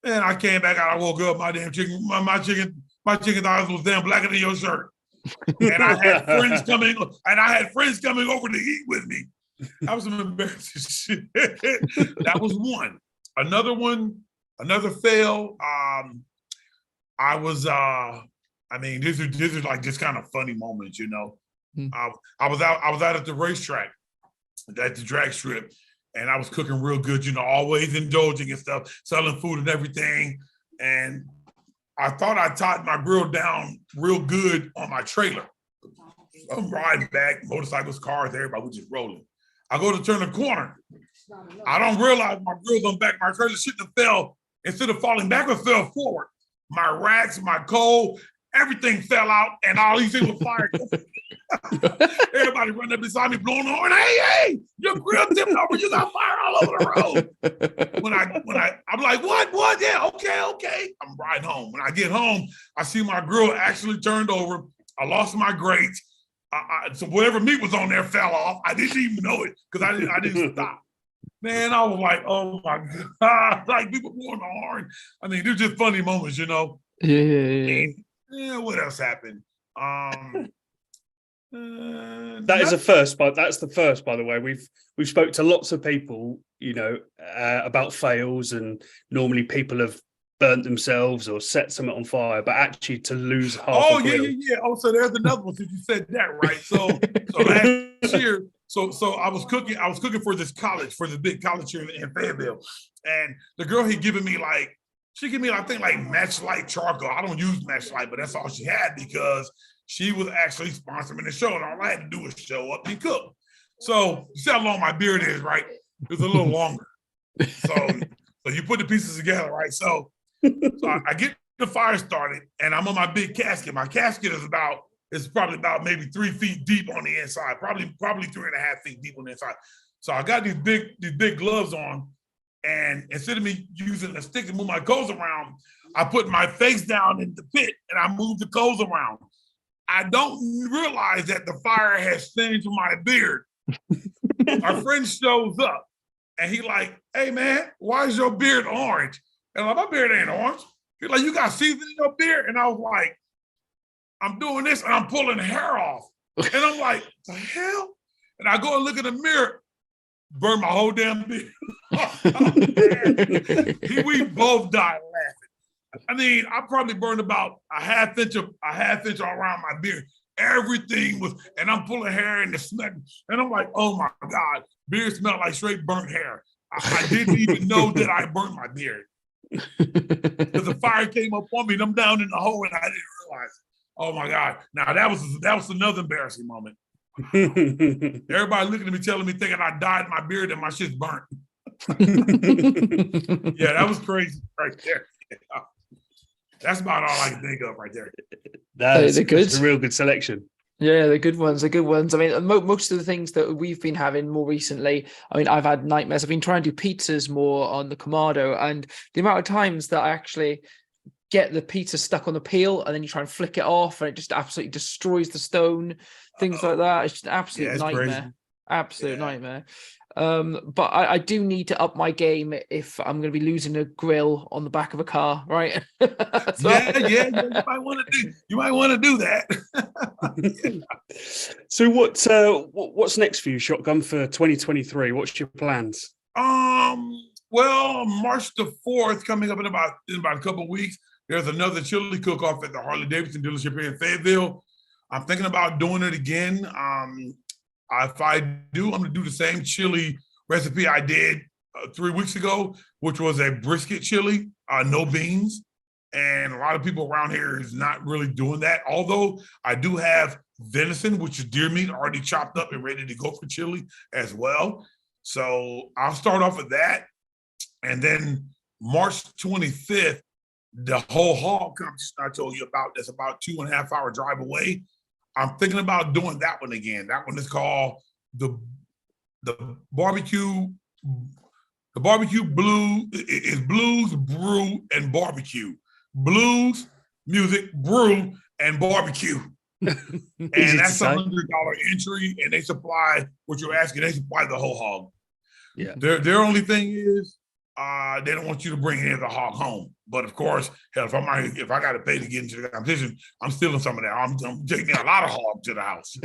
And I came back out. I woke up. My damn chicken, my chicken thighs was damn blacker than your shirt. And I had friends coming over to eat with me. That was some embarrassing shit. That was one. Another fail. I was. This is like just kind of funny moments, I was out at the racetrack, at the drag strip. And I was cooking real good, always indulging and stuff, selling food and everything. And I thought I tied my grill down real good on my trailer. I'm riding back, motorcycles, cars, everybody was just rolling. I go to turn the corner. I don't realize my grill's on back. My trailer shouldn't have fell. Instead of falling back, it fell forward. My racks, my coal, everything fell out, and all these things were fired. Everybody running up beside me, blowing the horn. Hey, your grill tipped over. You got fire all over the road. When I'm like, what? Yeah, okay. I'm riding home. When I get home, I see my grill actually turned over. I lost my grate. So whatever meat was on there fell off. I didn't even know it because I didn't stop. Man, I was like, oh my God. Like people blowing the horn. I mean, they're just funny moments, Yeah, what else happened? That's the first, by the way. We've spoke to lots of people, about fails, and normally people have burnt themselves or set something on fire, but actually to lose half a grill. Yeah. Oh, so there's another one since you said that, right? So last year, so I was cooking for this college, for the big college here in Fayetteville, and the girl had given me she gave me, I think, Matchlight charcoal. I don't use Matchlight, but that's all she had because she was actually sponsoring the show, and all I had to do was show up and cook. So you see how long my beard is, right? It's a little longer. So you put the pieces together, right? So I get the fire started, and I'm on my big casket. My casket is probably about maybe 3 feet deep on the inside, probably 3.5 feet deep on the inside. So I got these big gloves on, and instead of me using a stick to move my coals around, I put my face down in the pit and I moved the coals around. I don't realize that the fire has singed to my beard. Our friend shows up And he like, hey man, why is your beard orange? And I'm like, my beard ain't orange. He's like, you got seasoning in your beard? And I was like, I'm doing this and I'm pulling hair off. And I'm like, the hell? And I go and look in the mirror, burn my whole damn beard. We both died laughing. I mean, I probably burned about a half inch around my beard. Everything was, and I'm pulling hair and the smell, and I'm like, oh my God, beard smelled like straight burnt hair. I didn't even know that I burnt my beard. Because the fire came up on me and I'm down in the hole and I didn't realize it. Oh my God. Now that was another embarrassing moment. Everybody looking at me, telling me, thinking I dyed my beard and my shit's burnt. Yeah, that was crazy right there. Yeah. That's about all I can think of right there. That's a real good selection. Yeah, they're good ones. They're good ones. I mean, most of the things that we've been having more recently, I mean, I've had nightmares. I've been trying to do pizzas more on the Kamado, and the amount of times that I actually get the pizza stuck on the peel and then you try and flick it off and it just absolutely destroys the stone, things like that. It's just an absolute nightmare. Crazy. Absolute nightmare. But I do need to up my game if I'm going to be losing a grill on the back of a car, right? You might want to do that. So what's next for you, Shotgun, for 2023? What's your plans? Well, March the 4th, coming up in about a couple of weeks, there's another chili cook-off at the Harley-Davidson dealership here in Fayetteville. I'm thinking about doing it again. If I do, I'm going to do the same chili recipe I did 3 weeks ago, which was a brisket chili, no beans. And a lot of people around here is not really doing that. Although I do have venison, which is deer meat, already chopped up and ready to go for chili as well. So I'll start off with that. And then March 25th, the whole hog competition I told you about, that's about 2.5 hour drive away. I'm thinking about doing that one again. That one is called the barbecue. The barbecue blue is blues, brew, and barbecue. Blues, music, brew, and barbecue. And that's $100 entry, and they supply what you're asking. They supply the whole hog. Yeah. Their only thing is they don't want you to bring any of the hog home. But of course, hell, if I got to pay to get into the competition, I'm stealing some of that. I'm taking a lot of hog to the house.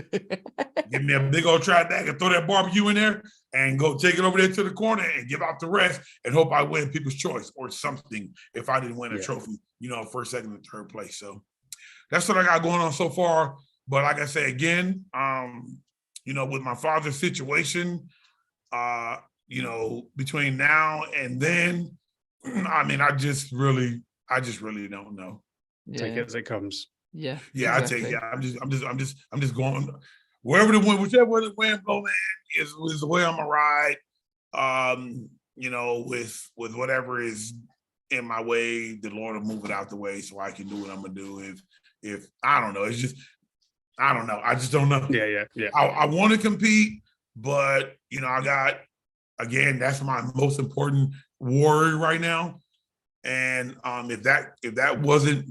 Give me a big old trash bag and throw that barbecue in there and go take it over there to the corner and give out the rest and hope I win People's Choice or something if I didn't win a trophy, first, second, and third place. So that's what I got going on so far. But like I say again, with my father's situation, between now and then, I mean, I just really don't know. Take it as it comes. Yeah. Yeah, exactly. I'm just going wherever the wind, whichever way the wind blows, man, is the way I'm gonna ride. With whatever is in my way, the Lord will move it out the way so I can do what I'm gonna do. If I don't know, it's just I don't know. I just don't know. Yeah. I want to compete, but I got. Again, that's my most important worry right now. And if that wasn't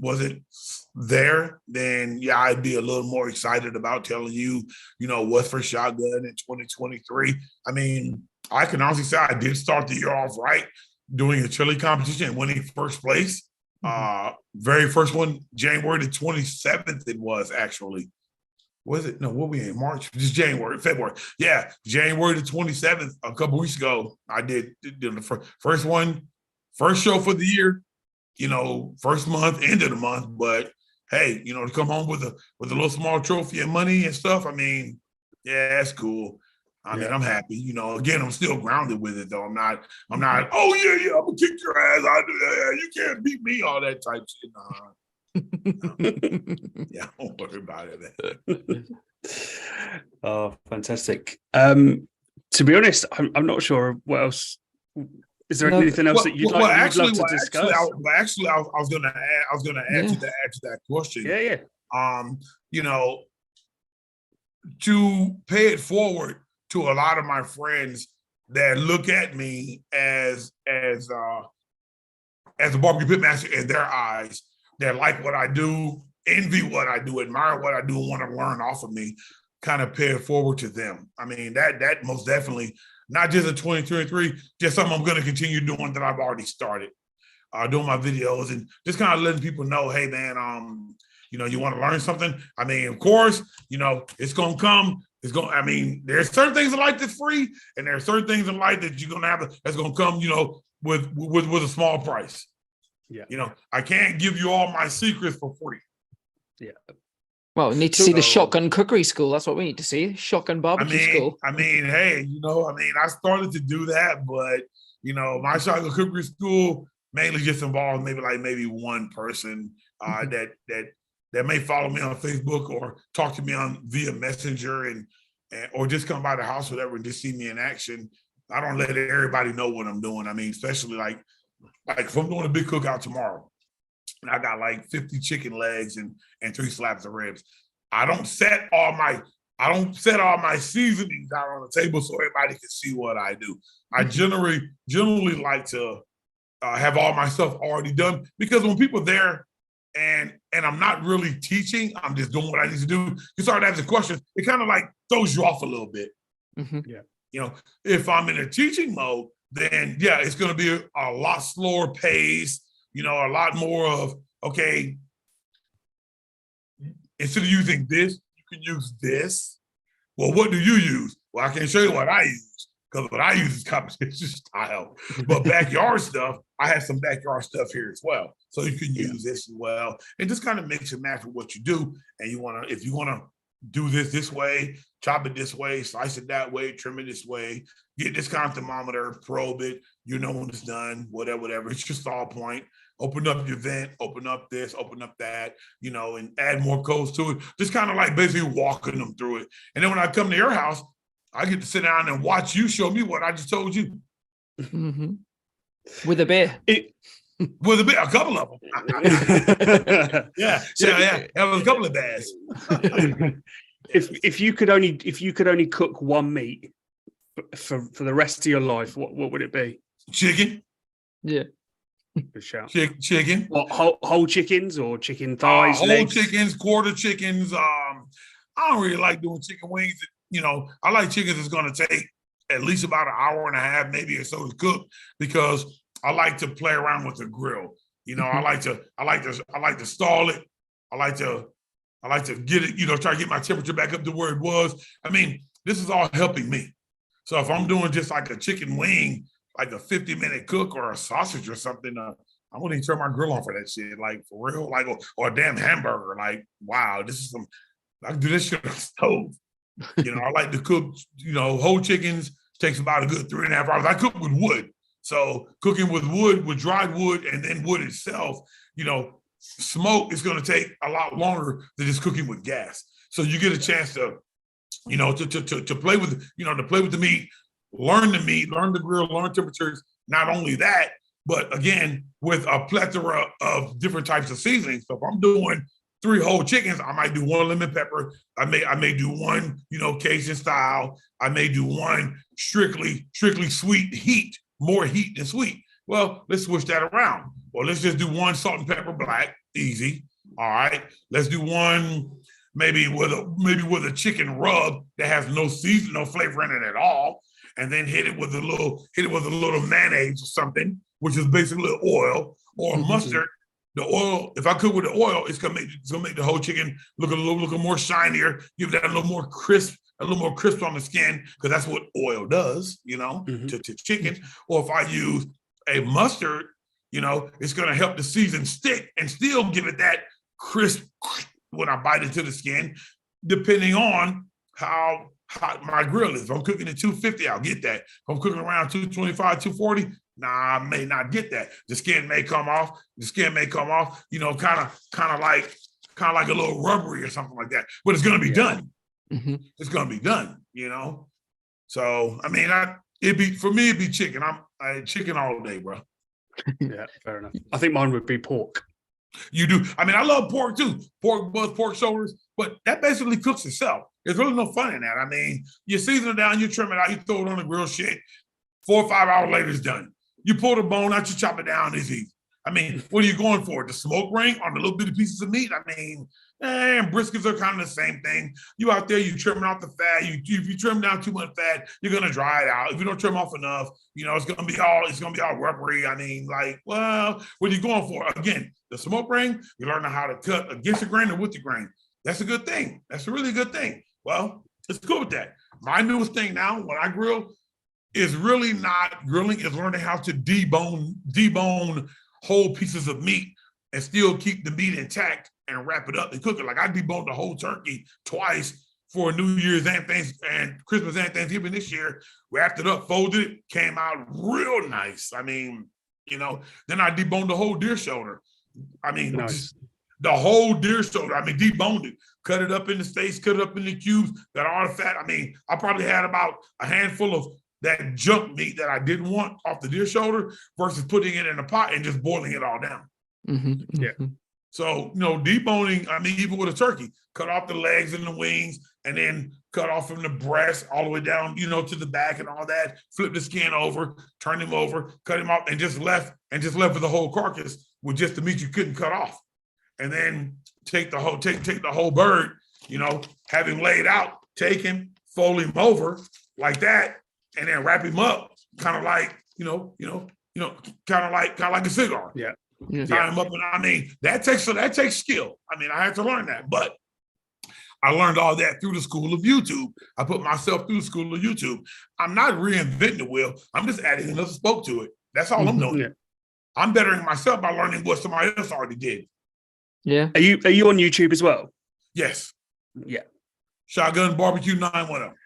there, then I'd be a little more excited about telling you, what's for Shotgun in 2023. I mean, I can honestly say I did start the year off right, doing a chili competition and winning first place. Very first one, January the 27th, it was actually. Was it? No, what we in March? Just February. Yeah, January the 27th, a couple weeks ago, I did the first one, first show for the year, first month, end of the month. But hey, to come home with a little small trophy and money and stuff, I mean, yeah, that's cool. I mean, I'm happy. Again, I'm still grounded with it though. I'm not, oh yeah, I'm gonna kick your ass. I do that. You can't beat me, all that type shit. Nah. Yeah, don't worry about it. Oh, fantastic. To be honest, I'm not sure what else. Is there anything else that you'd love to discuss? I was going to add to that question. Yeah. To pay it forward to a lot of my friends that look at me as a barbecue pitmaster in their eyes. That like what I do, envy what I do, admire what I do, and want to learn off of me, kind of pay it forward to them. I mean, that most definitely not just in 2023, just something I'm going to continue doing that I've already started. Doing my videos and just kind of letting people know, hey man, you want to learn something? I mean, of course, it's gonna come. There's certain things in life that's free, and there are certain things in life that you're gonna have that's gonna come, with a small price. Yeah. I can't give you all my secrets for free. Yeah. Well, we need to see the shotgun cookery school. That's what we need to see. Shotgun barbecue school. Hey, I started to do that, but my shotgun cookery school mainly just involves maybe one person that may follow me on Facebook or talk to me via Messenger and or just come by the house, whatever, and just see me in action. I don't let everybody know what I'm doing. I mean, especially like if I'm doing a big cookout tomorrow, and I got like 50 chicken legs and 3 slabs of ribs. I don't set all my seasonings out on the table so everybody can see what I do. I generally like to have all my stuff already done, because when people are there and I'm not really teaching, I'm just doing what I need to do, you start asking questions, it kind of like throws you off a little bit. Mm-hmm. Yeah. If I'm in a teaching mode, then yeah, it's going to be a lot slower pace, a lot more of, okay, instead of using this, you can use this. Well, what do you use? Well, I can't show you what I use, because what I use is competition style. But backyard stuff, I have some backyard stuff here as well. So you can use this as well. And just kind of mix and match with what you do. And if you want to do this way, chop it this way, slice it that way, trim it this way, get this kind of thermometer, probe it, when it's done, whatever. It's your stall point. Open up your vent, open up this, open up that, and add more codes to it. Just kind of like basically walking them through it. And then when I come to your house, I get to sit down and watch you show me what I just told you. Mm-hmm. With a beer. With a couple of them. Yeah. That was a couple of bags. If you could only cook one meat for the rest of your life, what would it be? Chicken. Yeah. Good shout. Chicken. What, whole chickens or chicken thighs? Whole legs? chickens, quarter chickens. I don't really like doing chicken wings. I like chickens that's going to take at least about an hour and a half, maybe or so to cook, because I like to play around with the grill. I like to stall it. I like to get it, try to get my temperature back up to where it was. I mean, this is all helping me. So if I'm doing just like a chicken wing, like a 50-minute cook or a sausage or something, I wouldn't even turn my grill on for that shit. Like for real, like or a damn hamburger. Like, wow, I can do this shit on the stove. I like to cook, whole chickens takes about a good 3.5 hours. I cook with wood. So cooking with wood, with dried wood, and then wood itself, smoke is going to take a lot longer than just cooking with gas. So you get a chance to, to play with, to play with the meat, learn the grill, learn temperatures. Not only that, but again, with a plethora of different types of seasonings. So if I'm doing 3 whole chickens, I might do 1 lemon pepper. I may do 1, Cajun style. I may do 1 strictly sweet, more heat than sweet. Well, let's switch that around. Well, let's just do 1 salt and pepper black, easy. All right. Let's do 1 maybe with a chicken rub that has no season, no flavor in it at all, and then hit it with a little mayonnaise or something, which is basically oil or mustard. The oil, if I cook with the oil, it's gonna make the whole chicken look a little more shinier, give that a little more crisp on the skin, because that's what oil does, to chicken. Or if I use a mustard, it's gonna help the season stick and still give it that crisp when I bite into the skin, depending on how hot my grill is. If I'm cooking at 250, I'll get that. If I'm cooking around 225, 240, I may not get that. The skin may come off, kind of like a little rubbery or something like that. But it's gonna be done. Mm-hmm. It's gonna be done, So I mean, it'd be chicken. I chicken all day, bro. Yeah, fair enough. I think mine would be pork. You do. I mean, I love pork too. Pork butts, pork shoulders, but that basically cooks itself. There's really no fun in that. I mean, you season it down, you trim it out, you throw it on the grill, shit. 4 or 5 hours later, it's done. You pull the bone out, you chop it down, it's easy. I mean, what are you going for? The smoke ring on the little bitty pieces of meat? I mean, and briskets are kind of the same thing. You out there, you trimming off the fat. If you trim down too much fat, you're gonna dry it out. If you don't trim off enough, it's gonna be all rubbery. I mean, like, well, what are you going for? Again, the smoke ring, you learn how to cut against the grain or with the grain. That's a good thing. That's a really good thing. Well, it's cool with that. My newest thing now, when I grill, is really not grilling, is learning how to debone whole pieces of meat and still keep the meat intact and wrap it up and cook it. Like I deboned the whole turkey twice for New Year's and Christmas and Thanksgiving this year. Wrapped it up, folded it, came out real nice. I mean, then I deboned the whole deer shoulder. I mean, nice. The whole deer shoulder. I mean, deboned it, cut it up into steaks, cut it up into cubes, got all the fat. I mean, I probably had about a handful of that junk meat that I didn't want off the deer shoulder versus putting it in a pot and just boiling it all down. Mm-hmm. Yeah. So, deboning, I mean, even with a turkey, cut off the legs and the wings and then cut off from the breast all the way down, to the back and all that, flip the skin over, turn him over, cut him off and just left with the whole carcass with just the meat you couldn't cut off. And then take the whole bird, have him laid out, take him, fold him over like that, and then wrap him up, kind of like, kind of like a cigar. Yeah. Tie him up, and I mean that takes skill. I mean, I had to learn that, but I learned all that through the school of YouTube. I put myself through the school of YouTube. I'm not reinventing the wheel. I'm just adding another spoke to it. That's all I'm doing. Yeah. I'm bettering myself by learning what somebody else already did. Yeah. Are you on YouTube as well? Yes. Yeah. Shotgun Barbecue 910.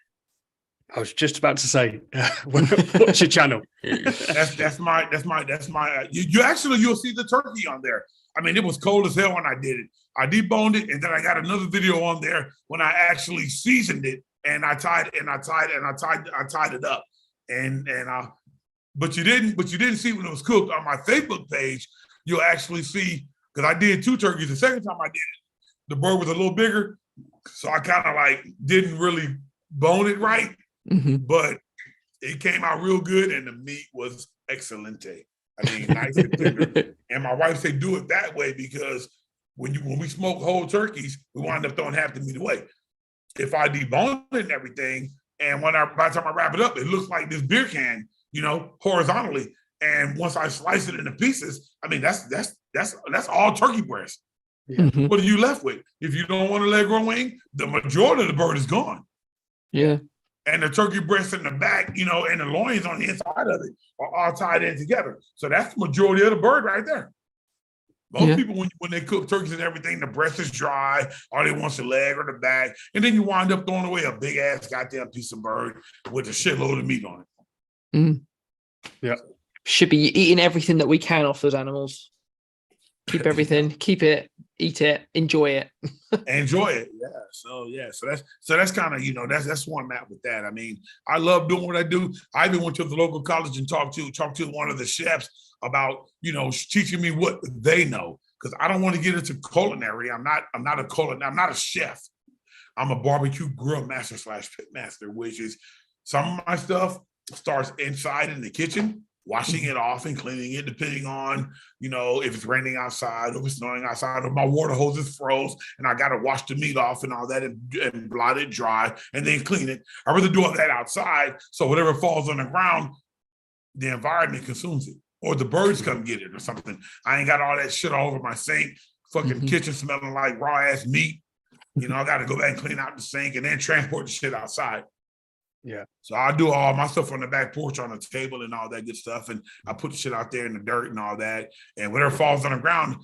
I was just about to say, what's your channel? That's my. You'll see the turkey on there. I mean, it was cold as hell when I did it. I deboned it, and then I got another video on there when I actually seasoned it, and I tied it up, but you didn't see when it was cooked on my Facebook page. You'll actually see, because I did 2 turkeys. The second time I did it, the bird was a little bigger, so I kind of like didn't really bone it right. Mm-hmm. But it came out real good, and the meat was excelente. I mean, nice and tender. And my wife said, do it that way because when we smoke whole turkeys, we wind up throwing half the meat away. If I debone it and everything, and by the time I wrap it up, it looks like this beer can, horizontally. And once I slice it into pieces, I mean, that's all turkey breast. Yeah. Mm-hmm. What are you left with? If you don't want a leg or wing, the majority of the bird is gone. Yeah. And the turkey breast in the back, and the loins on the inside of it are all tied in together. So that's the majority of the bird right there. Most people, when they cook turkeys and everything, the breast is dry. All they want is the leg or the back. And then you wind up throwing away a big-ass goddamn piece of bird with a shitload of meat on it. Mm. Yeah. Should be eating everything that we can off those animals. Keep everything, keep it, eat it, enjoy it. Enjoy it. Yeah. So that's kind of, that's where I'm at with that. I mean, I love doing what I do. I even went to the local college and talked to one of the chefs about, teaching me what they know. Because I don't want to get into culinary. I'm not a chef. I'm a barbecue grill master / pit master, which is some of my stuff starts inside in the kitchen, washing it off and cleaning it, depending on, if it's raining outside or if it's snowing outside or my water hose is froze and I got to wash the meat off and all that and blot it dry and then clean it. I rather do all that outside. So whatever falls on the ground, the environment consumes it or the birds come get it or something. I ain't got all that shit all over my sink, fucking kitchen smelling like raw ass meat. I got to go back and clean out the sink and then transport the shit outside. Yeah. So I do all my stuff on the back porch on the table and all that good stuff. And I put the shit out there in the dirt and all that. And whatever falls on the ground,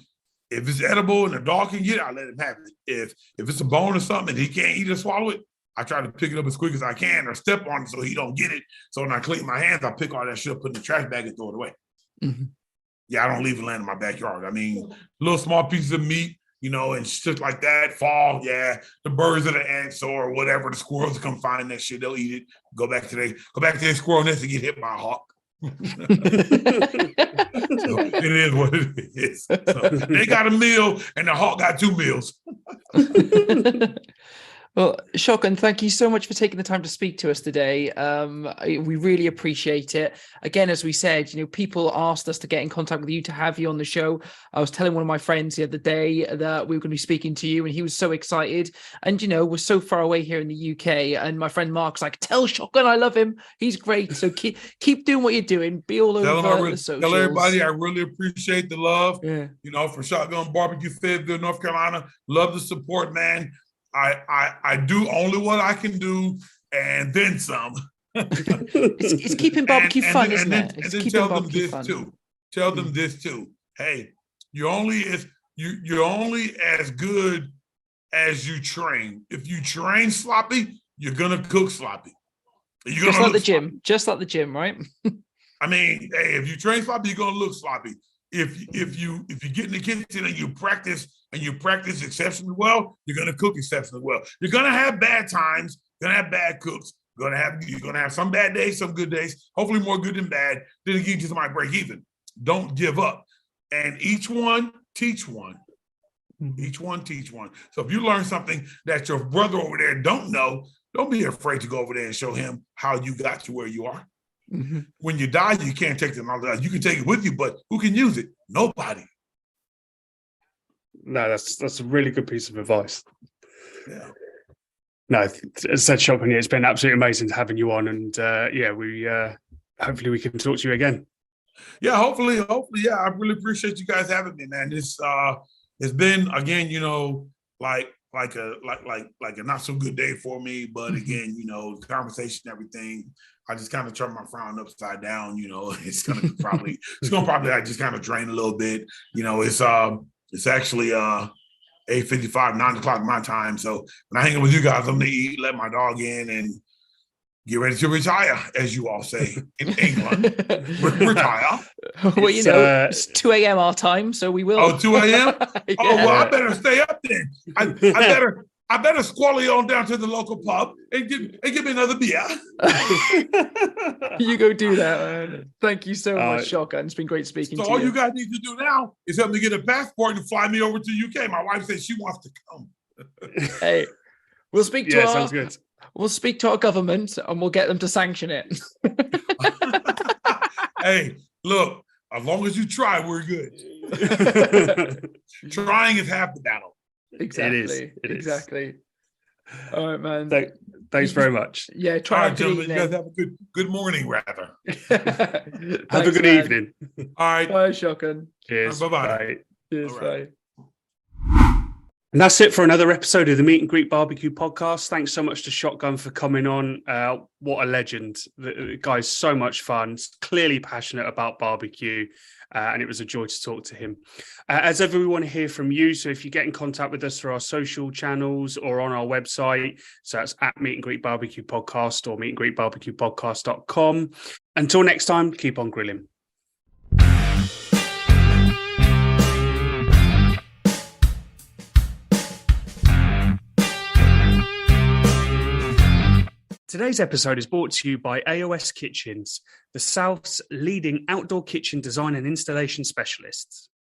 if it's edible and the dog can get it, I let him have it. If it's a bone or something and he can't eat or swallow it, I try to pick it up as quick as I can or step on it so he don't get it. So when I clean my hands, I pick all that shit up, put in the trash bag and throw it away. Mm-hmm. Yeah, I don't leave it laying in my backyard. I mean, little small pieces of meat, and shit like that, fall, the birds or the ants or whatever, the squirrels come find that shit, they'll eat it, go back to their squirrel nest and get hit by a hawk. So it is what it is. So they got a meal and the hawk got 2 meals. Well, Shotgun, thank you so much for taking the time to speak to us today. We really appreciate it. Again, as we said, people asked us to get in contact with you to have you on the show. I was telling one of my friends the other day that we were going to be speaking to you, and he was so excited. And, we're so far away here in the UK. And my friend Mark's like, tell Shotgun I love him. He's great. So keep doing what you're doing. Be all over the socials. Tell everybody I really appreciate the love. Yeah. From Shotgun Barbecue, Fayetteville, North Carolina. Love the support, man. I do only what I can do and then some. It's keeping barbecue fun, isn't it? And then tell them this too. Tell them this too. Hey, you're only as good as you train. If you train sloppy, you're gonna cook sloppy. Just like the gym, right? I mean, hey, if you train sloppy, you're gonna look sloppy. If you get in the kitchen and you practice exceptionally well, you're gonna cook exceptionally well. You're gonna have bad times, you're gonna have bad cooks, you're gonna have some bad days, some good days, hopefully more good than bad. Then again, just might break even. Don't give up. And each one teach one. Each one teach one. So if you learn something that your brother over there don't know, don't be afraid to go over there and show him how you got to where you are. Mm-hmm. When you die, you can't take the knowledge. You can take it with you, but who can use it? Nobody. No, that's a really good piece of advice. Yeah. No, as I said, Shotgun, it's been absolutely amazing having you on, and we hopefully we can talk to you again. Yeah, hopefully, yeah. I really appreciate you guys having me, man. It's been again, like a not so good day for me, but again, the conversation, everything. I just kind of turn my frown upside down. It's gonna probably just kind of drain a little bit. It's actually 8:55, 9 o'clock my time. So when I hang out with you guys, I'm gonna eat, let my dog in, and get ready to retire, as you all say in England. Retire. Well, it's 2 a.m. our time, so we will. Oh, 2 a.m. Yeah. Oh, well, I better stay up then. I better squally on down to the local pub and give me another beer. You go do that, man. Thank you so much, Shotgun. It's been great speaking to you. So all you guys need to do now is help me get a passport and fly me over to UK. My wife says she wants to come. Hey, we'll speak to sounds good. We'll speak to our government and we'll get them to sanction it. Hey, look, as long as you try, we're good. Trying is half the battle. Exactly. It exactly. Is. All right, man. Thanks very much. Yeah, try to you guys have a good morning, rather. Have a good evening. All right. Bye, Shotgun. Cheers. Bye-bye. Cheers. Right. Bye. And that's it for another episode of the Meet and Greet Barbecue podcast. Thanks so much to Shotgun for coming on. What a legend. The guy's so much fun, clearly passionate about barbecue, and it was a joy to talk to him. As ever, we want to hear from you. So if you get in contact with us through our social channels or on our website, so that's at Meet and Greet Barbecue Podcast or meetandgreetbarbecuepodcast.com. Until next time, keep on grilling. Today's episode is brought to you by AOS Kitchens, the South's leading outdoor kitchen design and installation specialists.